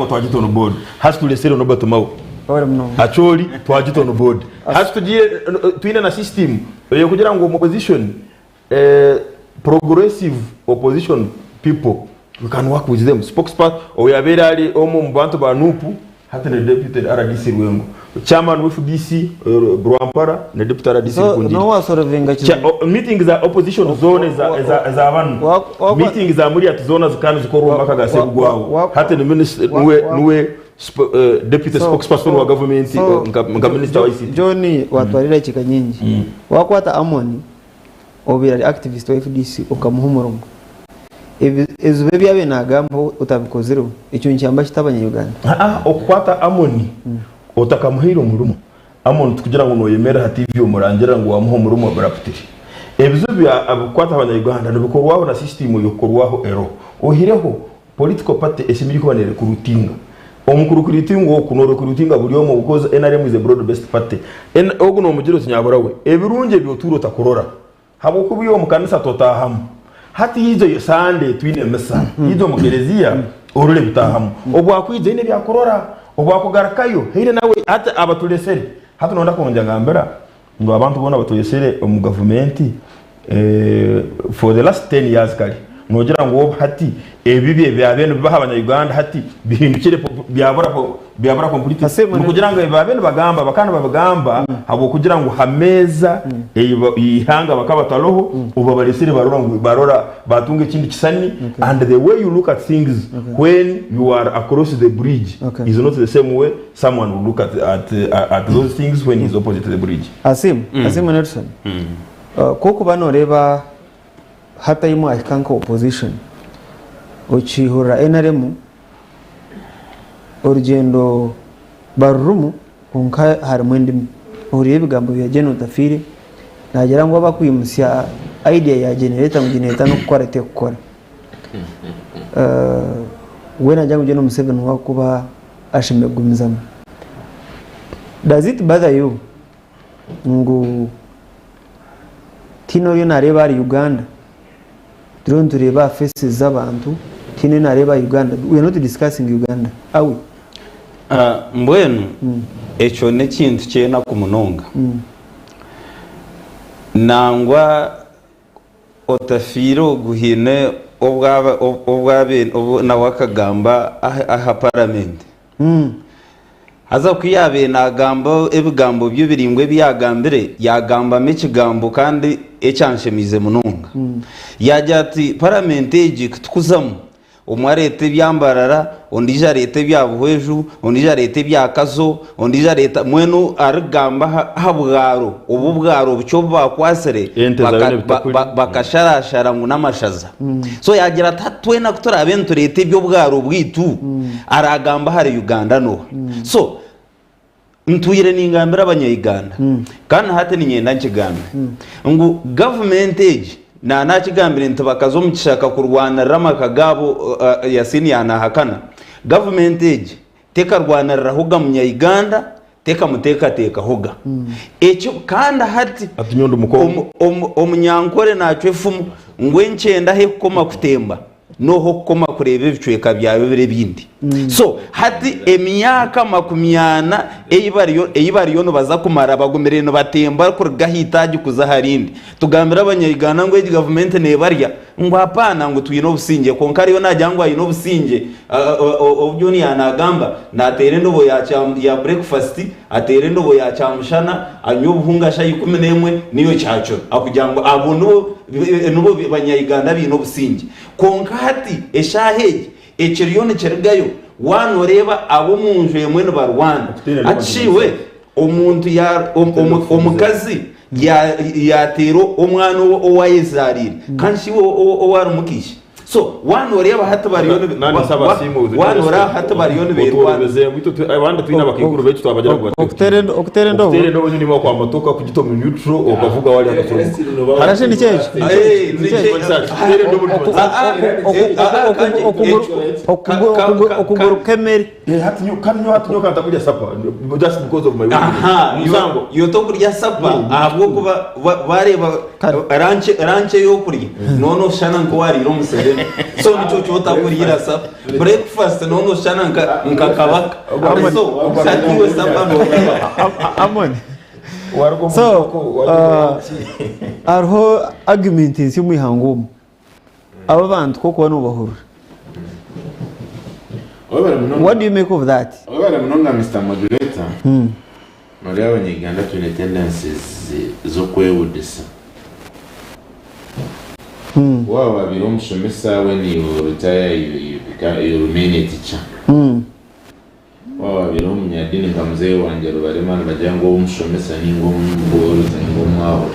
twajito on board has to lesero no batomawo acholi twajito on board has to tuine na system yo kugira ngo opposition progressive opposition people we can work with them spokesperson oyabera omo mbantu banupu hata ne deputy RDC Rwengo chairman of DC Rwampara ne deputy RDC Kundi no wasorovenga meetings za opposition zone za abantu meetings za muri at zone zikana zikorwa mpaka gasegwawo hata ne minister nuwe deputy spokesperson wa government nga minister wa ICT John watwarira kikanyingi wakwata amoni obira activist wa FDC okamuhumurongo ezube byabe nagambo utabikozero icyo ncyamba kitabanye Uganda okwata amoni otakamuhiro murumo amoni tukugira ngo noyemera hativi umurangira ngo wamuhumurumo baraptiri ebizubi abukwata abanya Uganda nibikorwaho na system yokorwaho ero ohireho political party esimiri ko banere kurutinga omukuru kuritingo kunoro kurutinga buri yo mu because NRM is a broad based party oguno mugiro tinyaborawe ebirunje byoturo takorora habo kubiyo mukanisa totahamu hati hizo Sunday twine mesa hizo mugerezia orule bitahamu obwakwize ine byakorora obwakugarakayo hire nawe hata abatulesere hata nonda konja ngambera ngo abantu bona batulesere mu government for the last 10 years kali nogira ngo hati ebibi byabene bibahabanya Uganda hati bihindukire byabara complete kugira ngo babene bagamba bakana babagamba habo kugira ngo hameza ihanga bakabataloho ubabaresire barora batunge kindi kisani and the way you look at things when you are across the bridge is not the same way someone will look at those things when he is opposite the bridge Asim Nelson koko banoreba hata imo akanka opposition ochihura NRM urugendo barumu kunka harumwendi uriye bigambo bya Jeno Tafiri nagera ngo bakwimusya idea ya generator mu generator no gukora te gukora we najya ngo Jeno Museveni wakuba ashime gumizamo does it bother you ngo tino yo nareba ari Uganda drone tureba faces z'abantu tino nareba Uganda we are not discussing Uganda awi mbwenu echo ne kintu cyena ku munonga nangwa otafiro guhine obwabe na wakagamba aha parliament haza kuyabe nagamba ebigambo byo biringwe byagambire yagamba mekigambo kandi ecyanshemize munonga yajya ati parliament egi kutukuzamu umwarete byambarara undi jarete byabuhweju undi jarete byakazo undi jarete mwenu arigamba habwaro ubu bwaro byo bakwasere bakasharashara ngo namashaza so yagira tatwena kutora abenturete byo bwaro bwitu aragamba hari Uganda no so ntuyire n'ingambira abanyayiganda kandi hate ni nyenda nkigambe ngo government age na nakigambire ntibakazo mukishaka kurwana ramakagabo Yasin yanahakana government age teka rwana rahuga munyayiganda teka muteka hoga ekyo kandi hati atunyondo omunyankore nacyo fumu ngwe ncyenda he koma kutemba noho koma kureba ibicweka byawe bire bindi so hati emyaka makumyana eyibariyo no baza kumara bagumire no batemba kurgahitaji kuza harindi tugambira abanyayigana ngo government ne barya ngo apana ngo tuyino businge konkariyo najyangwa yino businge obyo ni yanagamba natere ndobo ya breakfast atere ndobo ya chamushana anyobuhunga shayi 11 niyo cyacho akujyango abono nubo banyayiganda bino businge konkati eshaheje ekiriyone kirigayo wanoreba abo munju yemwe no barwanda aciwe omuntu ya omukazi yatero omwana owayezarire kanshi owarumukisha so wanoreba hata bariyone wanora hata bariyone berwabeze mwito abandi twina bakiguru becu twabagera ku okuterendo ndo nyine mo kwa motoka kugito mu neutral okavuga wali agafuruka harashe ni cyeje okuguru kemeri hatinyo katakuja sapa just because of my musango yoto kurya sapa ahubwo kuba bareba ranche yo kurya nono shana ngo wari romusebe so nicho cyota kurira sapa breakfast nono shana nkakabaka so satiwe sapa no amone so arho argument y'umuhango aba bantu koko n'ubahuru what do you make of that wabara munonga Mr. Moderator muri abanyiganda tune tendencies zo kwewudisa wawa biromushomesa when you retire you remain a teacher wawa biromnyadini ngamuzee wanje rubaremana bajango umushomesa ningo mboro zango mwaho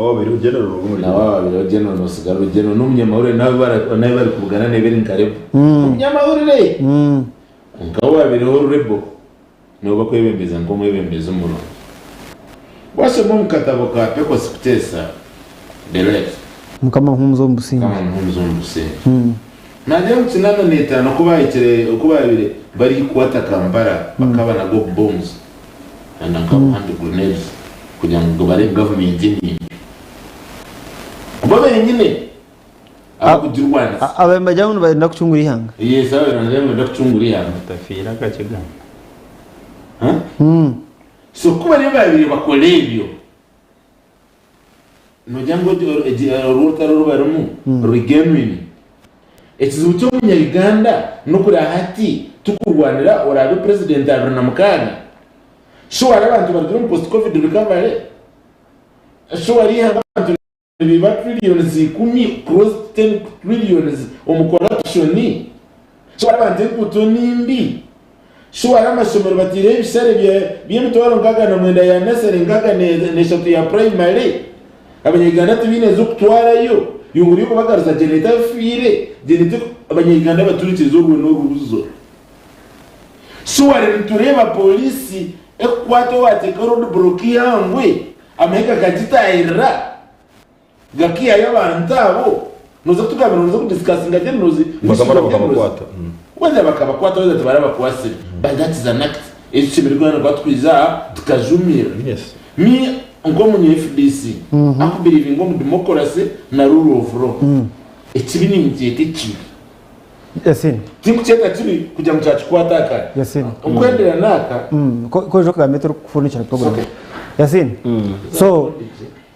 wawa biro general na wawa biro general nosigaro general n'umunyamahoro nawe bari kugana neberi nkarebo umunyamahoro le ngawa biro rebo no bakwebembeza ngo mwebembeza umuno washe mu mukatabo ka peko sikutesa delete mukama nkumuzo mbusinga najya mutsinana netano kubayire bari kwata kambara bakaba na go bombs and hand grenades kugira ngo bare government ni kubabe nyine abudurwana abemba jangu bagenda kucungura ihanga yes abemba kucungura ihanga tafira kacega so kuba ne babiri bakolebyo no jango rutaro barumu rigemini ekizibu cyo mu Uganda no kuri hati tukurwanira orabe president Aruna Mukana sho ari abantu bari mu post covid recovery sho ari abantu biba trillions 10 cross 10 trillions omucorruption ni sho ari abantu kutonimbi sho ari amasomero batire ibisare bye mutwaro ngaga na mwenda ya nursery ngaga ne shop ya primary abanyiganda tubine zo kutwarayo yunguri ko bagaruza geneta fire geneta abanyiganda baturikizo rwo no ruzo suware tureba polisi ekwato wateka road block yangwe ameka kagitaira gakia y'abantabo noza tugamira noza kudiscuss ngate nozi bakabakwata wenda bakabakwata wenda tubaraba kwase but that is an act ekimirwa no batwiza tukajumira yes mi ngo mu FDC akubiriva ngo mu democracy na rule of law ekibi ni mjete ki Yasin timu cyeta kiri kujya mu cyacu kwataka Yasin ukwendera naka ko jo ka metro kufurnisha program Yasin so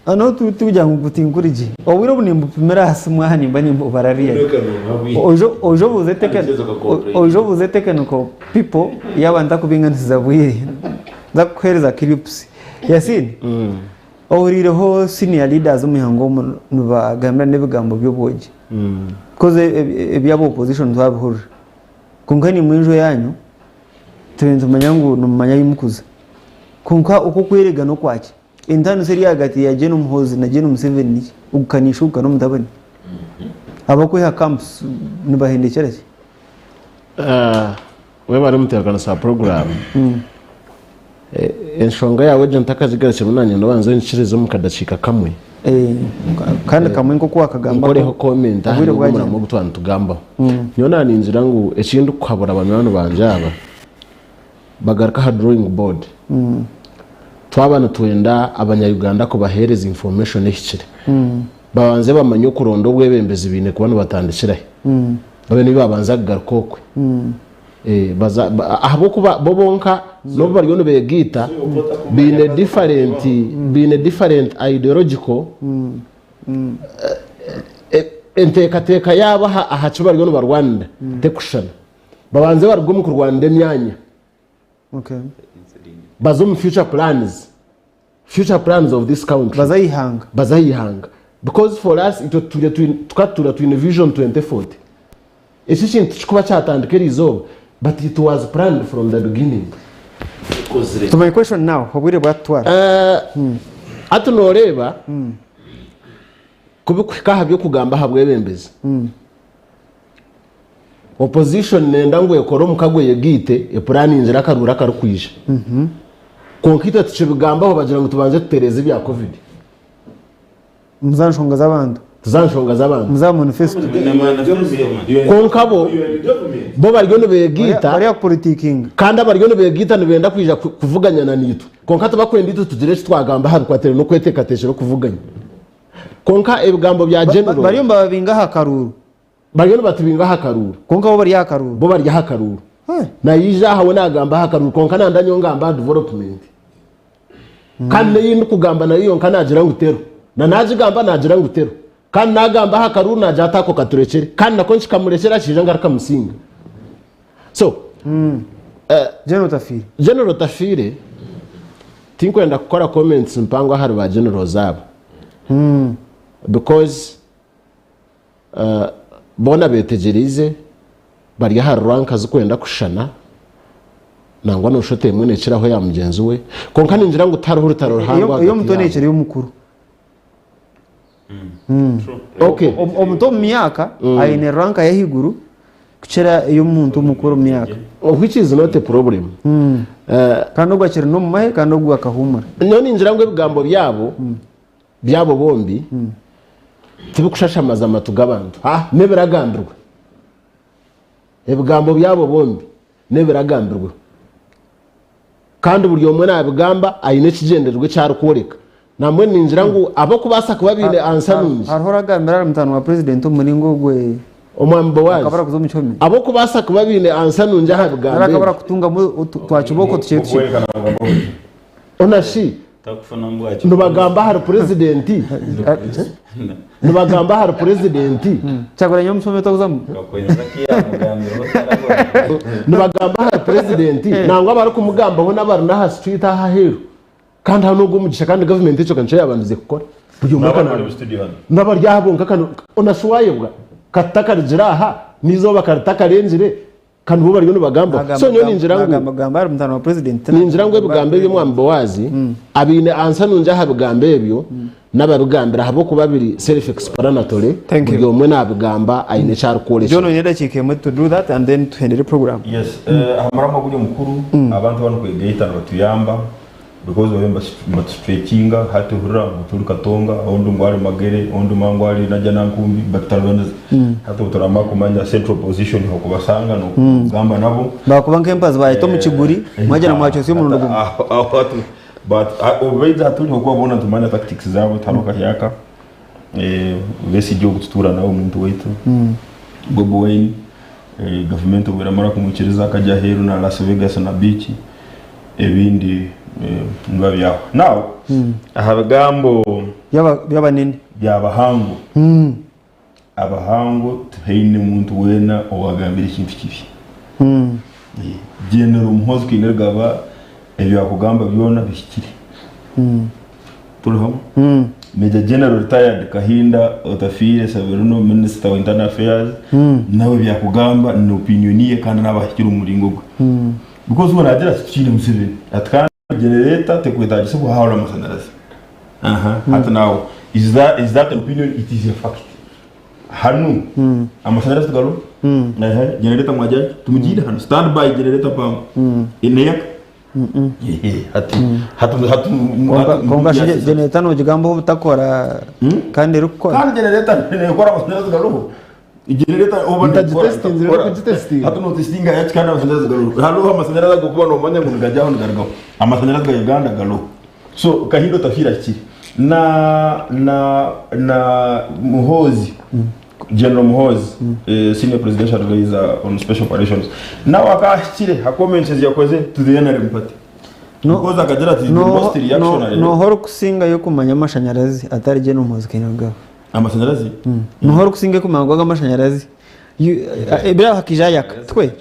ano tujya ngutingurije obwiro bunembu pimera hasi mwahani bani barariya ojo buze technical people yabanda kubinganiza bwiri zakwereza clips Yasin ohurireho senior leaders umuhango nubagambira nebigambo byoboje koze ebyabo opposition twabihurira kunkani mwinjo yanyu tubenze manyangu numanya yimukuza kunka uko kwerega no kwaki intano seri hagati ya Jeno Muhozi na Jeno Museveni ukanishuka no mutabani abakwe camps nibahendekereze we bari mutekana sa program enshonga yawe je ntakazigaretse munanye ndabanza nshirize mukadacika kamwe kandi kamwe nko kwakagamba koreho comment ahubwo muramo gutwana tugamba nyona ninzira ngo ekindu kwabura abantu banje aba bagaruka ha drawing board twabana twenda abanyayuganda ko bahereza information ekikire babanze bamanyo kurondo bwebembezi bine kubano batandikira babe ni babanza garuka baza ahabo kuba bobonka no bari no begita bine different ideological enteka yaba ahacu bari no barwanda tekushana babanze barugwe mu Rwanda emyanya bazo mu future plans of this country bazayihanga because for us it tukatura to vision 2040 ese kintu kikuba cyatandikira izo but it was planned from the beginning. So my question now, hobwire bwatwara atunoreba kubikaha byo kugamba habwebembezi opposition nenda ngo ekoro Omukago yegite eplan inzira karura karukwije konkita tucibigambaho bagira ngo tubanze tutereze bya covid muzanshonga z'abantu muza manifesto konkabo bo baryo no begita bari politiking kandi abaryo no begita nibenda kwija kuvuganya na nitu konkata bakwenda itu tugire twagamba habikwatere no kwetekateshero kuvuganya konka ebigambo bya general bari mbabinga hakaruru baryo no batubinga hakaruru konka bo bari hakaruru bo bari hakaruru na yija hawe nagamba hakaruru konka ndandanyo ngamba development kandi yindi kugamba na iyo nkanagira ngutero na najigamba nagira ngutero kandi nagamba hakaruru najata ako katurekere kandi nakonshi kamurekera kije ngaruka musinga so general tafire tinkwenda gukora comments mpangwa hari ba general zabo because bona betegerize bari hari ranka zikwenda kushana nangwa no shote mwene kiraho ya mugenzi we konka ninjira ngo utaruhura taruhangwa iyo mutonekere yo mukuru okay omuto myaka aine ranka ya higuru kuchera iyo muntu mukuru myaka which is not a problem kandi ugakira no mumahe kandi ugakahuma nyo ninjira ngo ibigambo byabo bombi tibikushashamaza amatugabantu neberagandurwe ibigambo byabo bombi neberagandurwe kandi buri umwe nabigamba ayine kigenderwe cyaro koreka namwe ninjira ngo abo kubasa kubabine ansanunje harahoragambira mutano wa president umuringo gwe omwambo wazi akabara kuzomuchome abo kubasa kubabine ansanunje habigambe akabara kutunga twachiboko tuchetu onashi nubagamba hari presidenti nubagamba hari presidenti cyagora nyamusome takuzamu nubagamba hari presidenti nangwa bari kumugamba ho nabari na street aha hero kandi hano ngo mugisha kandi government ico kanche yabanduze gukora byo mwaka nabari yabonka kandi onashuwayebwa katakarjira aha nizo bakartakarenzire kandi bo bari no bagamba so nyo ninjira ngo bagamba ari mutano wa president ninjira ngo bigambe byo mwambo wazi abine ansanunje habigambe byo nababigambira habo kubabiri self explanatory byo mwe nabigamba ayine cyaro kole John nyeda chikemwe to do that and then to end the program yes amarama kujya mukuru abantu bano kwegeyita batuyamba because wemba matstretchinga hati hura muturu katonga ondu ngwari magere ondu mangwari najya nankumbi batalonda hati utorama kumanya central position ho kubasanga no gamba nabo bakubanke mpazi bayito mu kiguri mwaje na mwacho si murundo but always atuli ho kubona tumanya tactics zabo taruka yaka Besigye gututura nawo umuntu wetu Bobo Wayne government uberamara kumwikiriza akajya heru na Las Vegas na beach ebindi ndabyaho now ahabagambo yabanini byabahango abahango tuhine umuntu wena owagambira ikintu kibi general Muhozi kinergaba ebyo akugamba byona bishikire turiho Major General retired Kahinda Otafire Saveruno Minister of Internal Affairs nawe byakugamba ni opinioniye kandi nabahikira umuringo gwe because when agira kikine Museveni atkana generator tekweta gisobo hawla masanarazi hata now is that an opinion? It is a fact. Hanu amasanarazi galo generator mwajaji tumujida hanu standby generator pam ineyak hatu konga generator no jigambo butakora kandi rukora kandi generator ne kora amasanarazi galo generator over the testing hatu no testing ya kana amasanarazi galo halo amasanarazi gokuba no manya mu gajaho ndargo amasanarazi ga Uganda galo so Kahindo tafira ki na Muhozi General Muhozi senior presidential advisor on special operations now akashire hakomenses yakoze to the NRM party because akagera ati the most reactionary no horo kusinga yo kumanya amashanyarazi atari je no Muhozi Kainerugaba amashanyarazi no horo kusinga kumanya amashanyarazi ebira hakijayaka twe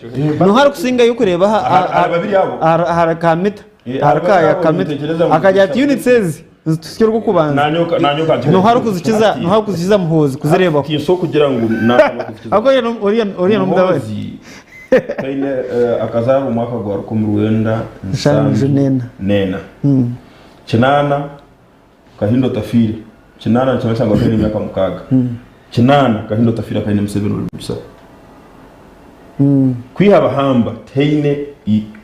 no horo kusinga yo kureba babiri yabo harakamita harakaya kamita akajya ati unit says tusikira kukubanza no harukuzikiza Muhozi kuzireba so kugira ngo ako uriya no mdabazi kaine akazaru umwaka gwa 19 kinana Kahindo tafire kinana cyangwa kene myaka mukaga kinana Kahindo tafire kaine Museveni bisa kwihaba hamba teine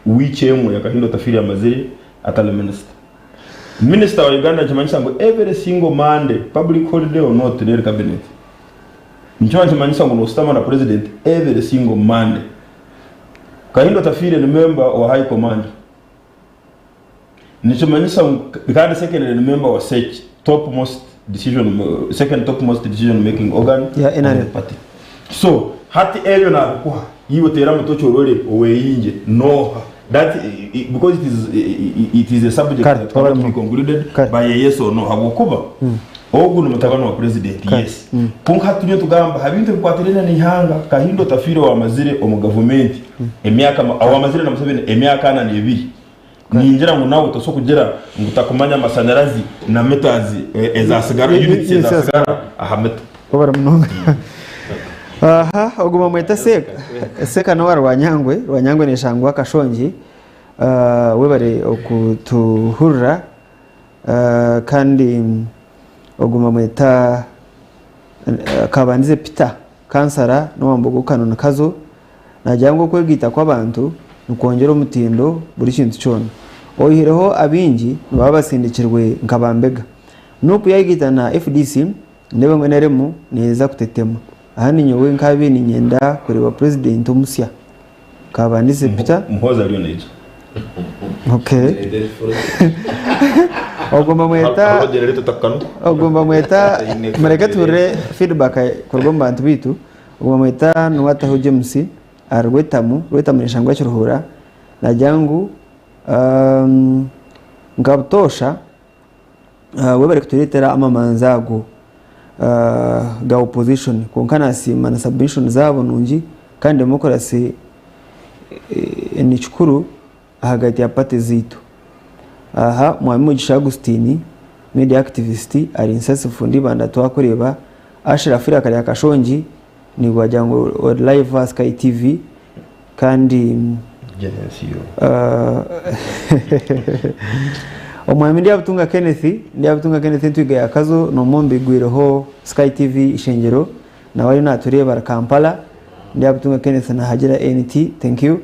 wichemo ya Kahindo tafire amazire atale Minister wa Uganda jamanyisa ngo every single Monday public holiday or not in the cabinet. Nchama jamanyisa ngo no na president every single Monday. Kahindo tafire ni member wa high command. Nchama because second member wa SEC second topmost decision making organ in the party. So hati elio na kwa hiyo tera mtocho role oweinje no that because it is a subject that cannot be concluded by a yes or no hagokuba ogu no mutabano wa president yes punka tunyo tugamba habinte kwatirena ni hanga Kahindo tafire wa mazire omu government emyaka awa mazire na Museveni emyaka na nebiri ninjira ngo nawe to so kugira ngutakumanya amasanyarazi na metazi ezasigara units ezasigara ahameta obara mnonga oguma mweta seka no rwanyangwe neshangwa kashonji webare okutuhurra kandi oguma mweta kabandize Peter kansara no wambogo kano nakazo najyango kwegita kwabantu nukongera umutindo buri kintu cyone oyireho abingi baba basindikirwe nkabambega nuko yagita na FDC ndebe ngo neremu neza kutetema ahani nyowe nkabini nyenda kureba president Musya kabandize Peter Muhozi ari oneje okay ogomba mweta mareka ture feedback kurgomba antu bitu ogomba mweta nwata ho James arwetamu neshangwa cyuruhura najyangu ngabutosha webare kuturetera amamanzago ga opposition konkana sima na submission zabo nungi kandi demokrasi ni chukuru hagati ya pate zitu mwami Agustini media activist ari insasi fundi banda twakoreba ashira afira kali akashonji ni gwajango live Sky TV kandi omwami ndiabutunga Kenneth ntwiga yakazo no mombe gwireho Sky TV Eishengero na wali natureba Kampala ndiabutunga Kenneth na hajira NT thank you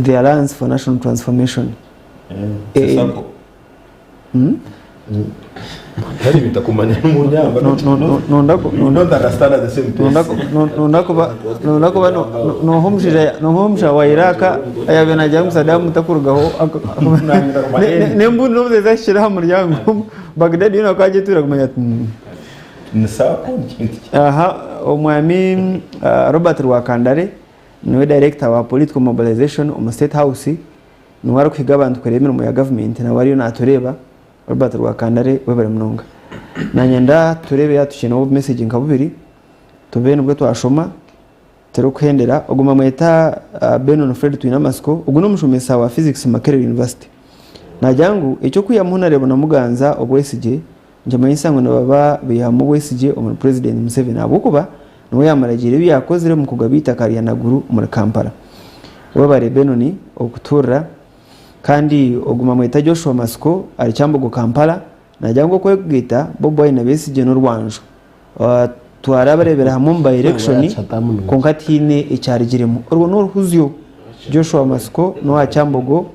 the Alliance for National Transformation hari bitakumanya n'umunyamba no homsha wa Iraka ayabena jamu Saddam takurugaho nembu no zashira hamuryango Baghdad yino kaje turakumanya omwami Robert Rwakandare niwe director wa political mobilization mu State House niwari kwiga abantu kuremera mu ya government na wari natureba Robert Rwakandare webare mnonga nanyenda turebe yatukina wo message nkabubiri tubene ubwo twashoma tero kuhendera oguma mweta Benon Fred Twinamasco ugu no mushomesa wa physics Makerere University najangu icyo kwiyamuna rebo na muganza Obwesigye njama yisango nababa bihamu Obwesigye omu president Museveni abukuba no yamaragire byakozere mu kugabita kariya naguru muri Kampala wabare benoni okutura kandi oguma mweta Joshua Masiko ari cyambugo Kampala najango kwegita Bobo na Besigye no Rwanjo twarabarebera hamwe by election konkatine icyarigiremo urwo n'uruhuzyo Joshua Masiko no acyambugo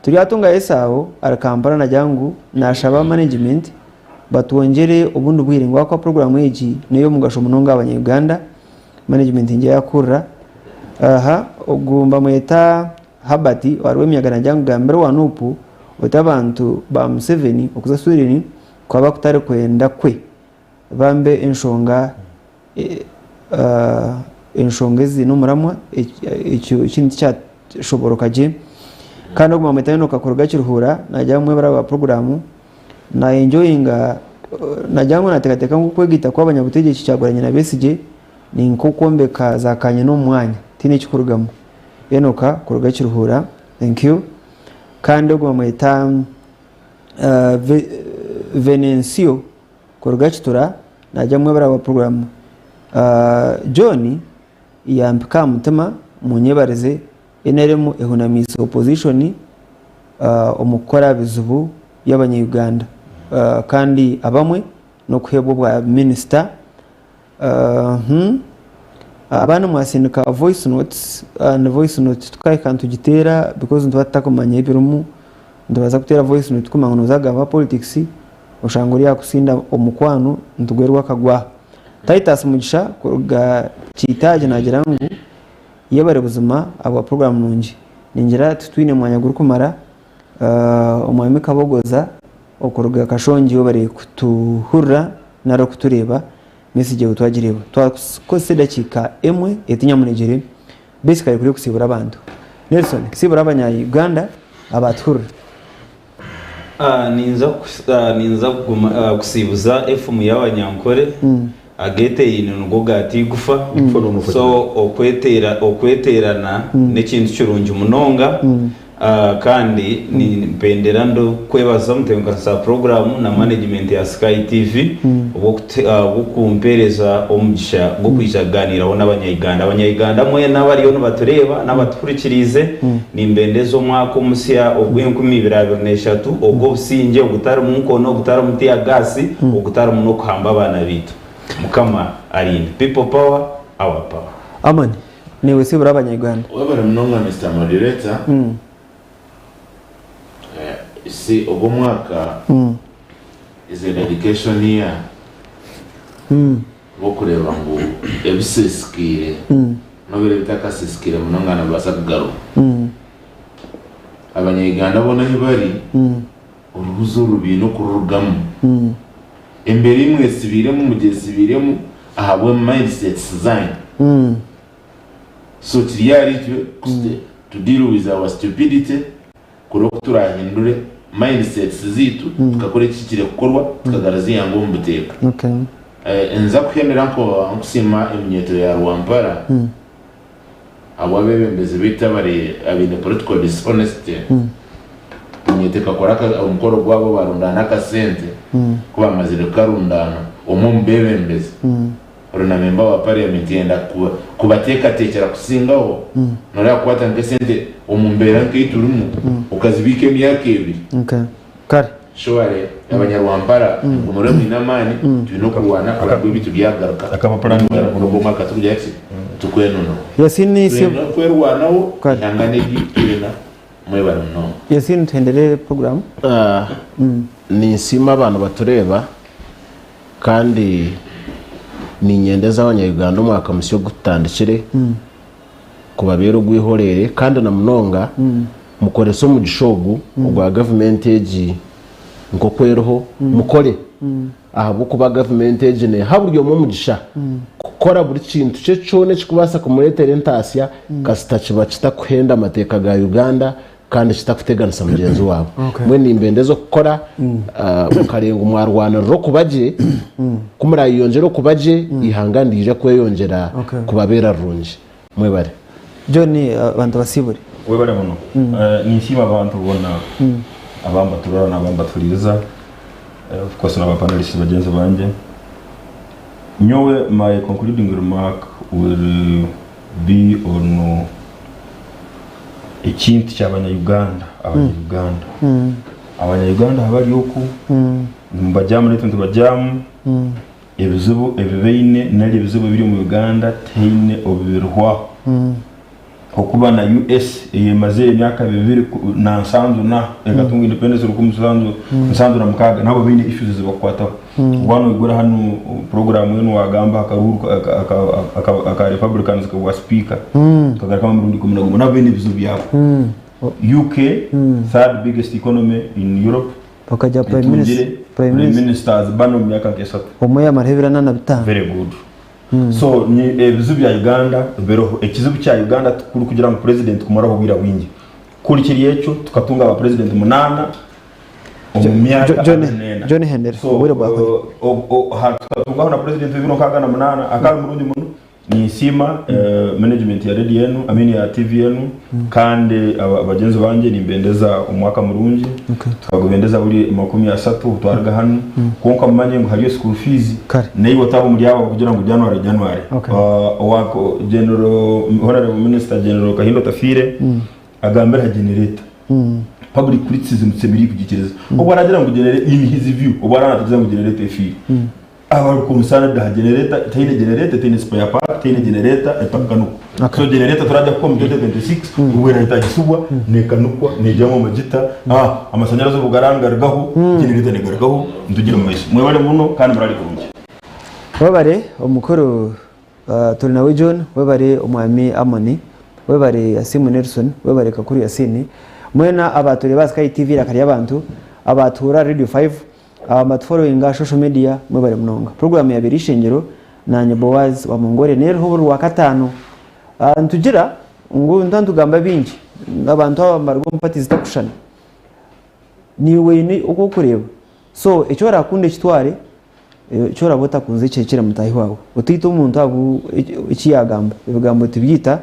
turi atunga esaho arakampara najangu nashaba management batwongere ubundi bwiringwa kwa program y'igi niyo mugasho munonga abanyuganda management ngiye yakura ugumba mweta habati warwe myaga najangu gambere wanupu utabantu ba Museveni okuzasurini kwa bakutare kwenda kwe bambe enshonga enshongezi numuramwa ikindi cya shoborokaje kandi oguma metano kakuru kiruhura najamwe bara program na enjoyinga najamwe natekateka ngukwegita kwa abanyabutegetsi cyaguranye na Besigye ni nkokombeka zakanye no mwanya tine kikurugamo enoka kuruga kiruhura thank you kandi oguma meta Venencio kuruga kitura najamwe bara program John yampika mutima munyebarize eneremo ehunamisa opposition omukora bizubu y'abanyuganda kandi abamwe no kuhebwa bwa minister abana mwasindika voice notes and voice note tukayikantu gitera because ntwatakomanya ibirumu ndabaza gutera voice note kumango zaga ba politics ushanguri yakusinda omukwano ntugwerwa kagwa Titus mugisha kuruga kitaje nagirangu yabare buzima aba program nungi ningira tutwine mwanya gurukumara umwami kabogoza okuruga kashongi yobare kutuhurra naro kutureba Besigye utwagireba twakose dakika emwe etinya munegere basically kuri kusibura abantu Nelson kusibura abanya-Uganda abaturra ninza kusibuza FM y'abanyankore agete ino ngoga ati gufa so okweterana n'ekintu kirungi munonga kandi ni mpendera ndo kwebaza mutenkasa program na management ya Sky TV obukumpereza omugisha bwo kwijaganira n'abanyayiganda mwe n'abariyo no batureba n'abaturikirize ni mbendezo omwaka Musya ogw'2023 ogwo businge ogutara mu nkono ogutara mu tia gasi ogutara mu no kuhamba abana bitu mukama arinde people power our power amani niwe sibura abanyayiganda wabara mnonga Mr. Moderator si ogwo mwaka is a dedication year bokureba ngo ebisesikire nobere bitakasesikire munonga nabasa kugaruka abanyayiganda bona bari uruhuzo rubino kurugamu embere imwe sibiremo mugesibiremo ahabwe mindsets design so tiyari to deal with our stupidity kurokuturahindure mindsets zitu tukakore kikire kukorwa tukagarazi yango mbuteka okay enza kuhenera ko ankusima eminyeto ya Rwampara ababebembeze bita bari abine political dishonesty nyeteka koraka umukoro gwabo barundana kasente kuba mazire karundana omumbebembeze orona memba wa parliament yenda kubateka tekera kusingaho nora kwata nkesente omumbera nk'iturumu ukazibike myaka ebiri okay kare shware abanyarwambara umure mwinamani tubino kurwana kuragwa bitu byagaruka akabapara ngo mwaka tujyaksi tukwenono Yasini si kwerwanawo yangane bitwena mwebara no Yasini tuendelee program ni nsima abantu batureba kandi ni nyendeza abanyayuganda umwaka Musya gutandikire kubabera ugwihorere kandi na munonga mukoreso mu gishogu ugwa government age ngo kweroho mukore ahabo kuba government age ne haburyo mu mugisha gukora buri kintu cyo cyone kikubasa kumuretera entasya kasitakiba kitakuhenda amateka ga Uganda kandi kitakuteganisa mugenzi wabo mwe nimbendezo gukora ukarenga umwarwana ro kubaje kumurayiyongera kubaje ihangandije kweyongera kubabera runje mwe bare John abantu basibure webare muno ni nshima abantu bona abamba turara n'abamba turiza of course n'abapanelists bagenzi banje. Nyowe my concluding remark will be on ikintu cy'abanya-Uganda abanya-Uganda habari yoku mbajamu netu ntubajamu ebizibu ebibeine nali ebizibu biri mu Uganda teine obirwa okuba na US yemaze emyaka 2 na nsanzu na ekatunga independence rukumsanzu nsanzu na mukaga nabo bine issues zibakwataho wano igura hano program yenu wagamba akaruru aka Republicans kwa speaker kagara kama murundi 10 nabo bine bizibu yabo UK third biggest economy in Europe bakaja prime ministers bano myaka kesatu omoya marhebirana na bitanga very good. So ni ebizibu ya Uganda beroho ekizibu cya Uganda tukuru kugira ngo president kumaraho bwira wingi kuri kiri yecho tukatunga aba president 8 John Henderson wira bako tukatunga na president 8 akali murundi muno ni sima management ya radio yenu amini ya TV yenu kandi abagenzi banje ni mbendeza umwaka murungi tukagobendeza uri 30 twarga hano konka mumanye ngo hariyo school fees nayo tabo muri yabo kugira ngo January wako general honorable minister general Kahindo Tafire agambira generator public criticism sebiri kugikiriza ubaragira ngo generate in his view ubarana tuza ngo generate fee aba kumusana da generator tine spare part tine generator epakanuko so generator turajya ko mu 2026 uwera itajisubwa ne kanukwa ne jamo majita amasanyarazo bugarangargaho generator ne gargaho ndugira mwese mwebale muno kandi murali kurungi wabare omukuru Turinawe John wabare omwami Amani wabare Asimu Nelson wabare Kakuru Yasin mwena abature ba Sky TV rakari abantu abatura Radio 5 following social media mwebare mnonga program ya Eishengero nanye Boaz wa Mongore nero hoburu wa 5 ntugira ngo ntantugamba bingi abantu abamarwa mpati zitakushana niwe ni uko kureba so icyo rakunde kitware icyo rabota kunze cyekira mutahi wawe utita umuntu abu ikiyagamba ibigambo tubyita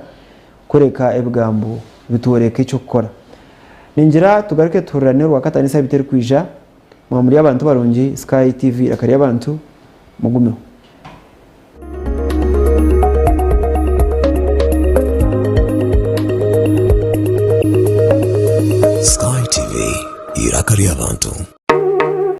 kureka ebigambo bitoreke cyo gukora ningira tugaruke turanero wa 5 isa biteri kwija muri abantu barongi Sky TV rakari abantu mugumeho.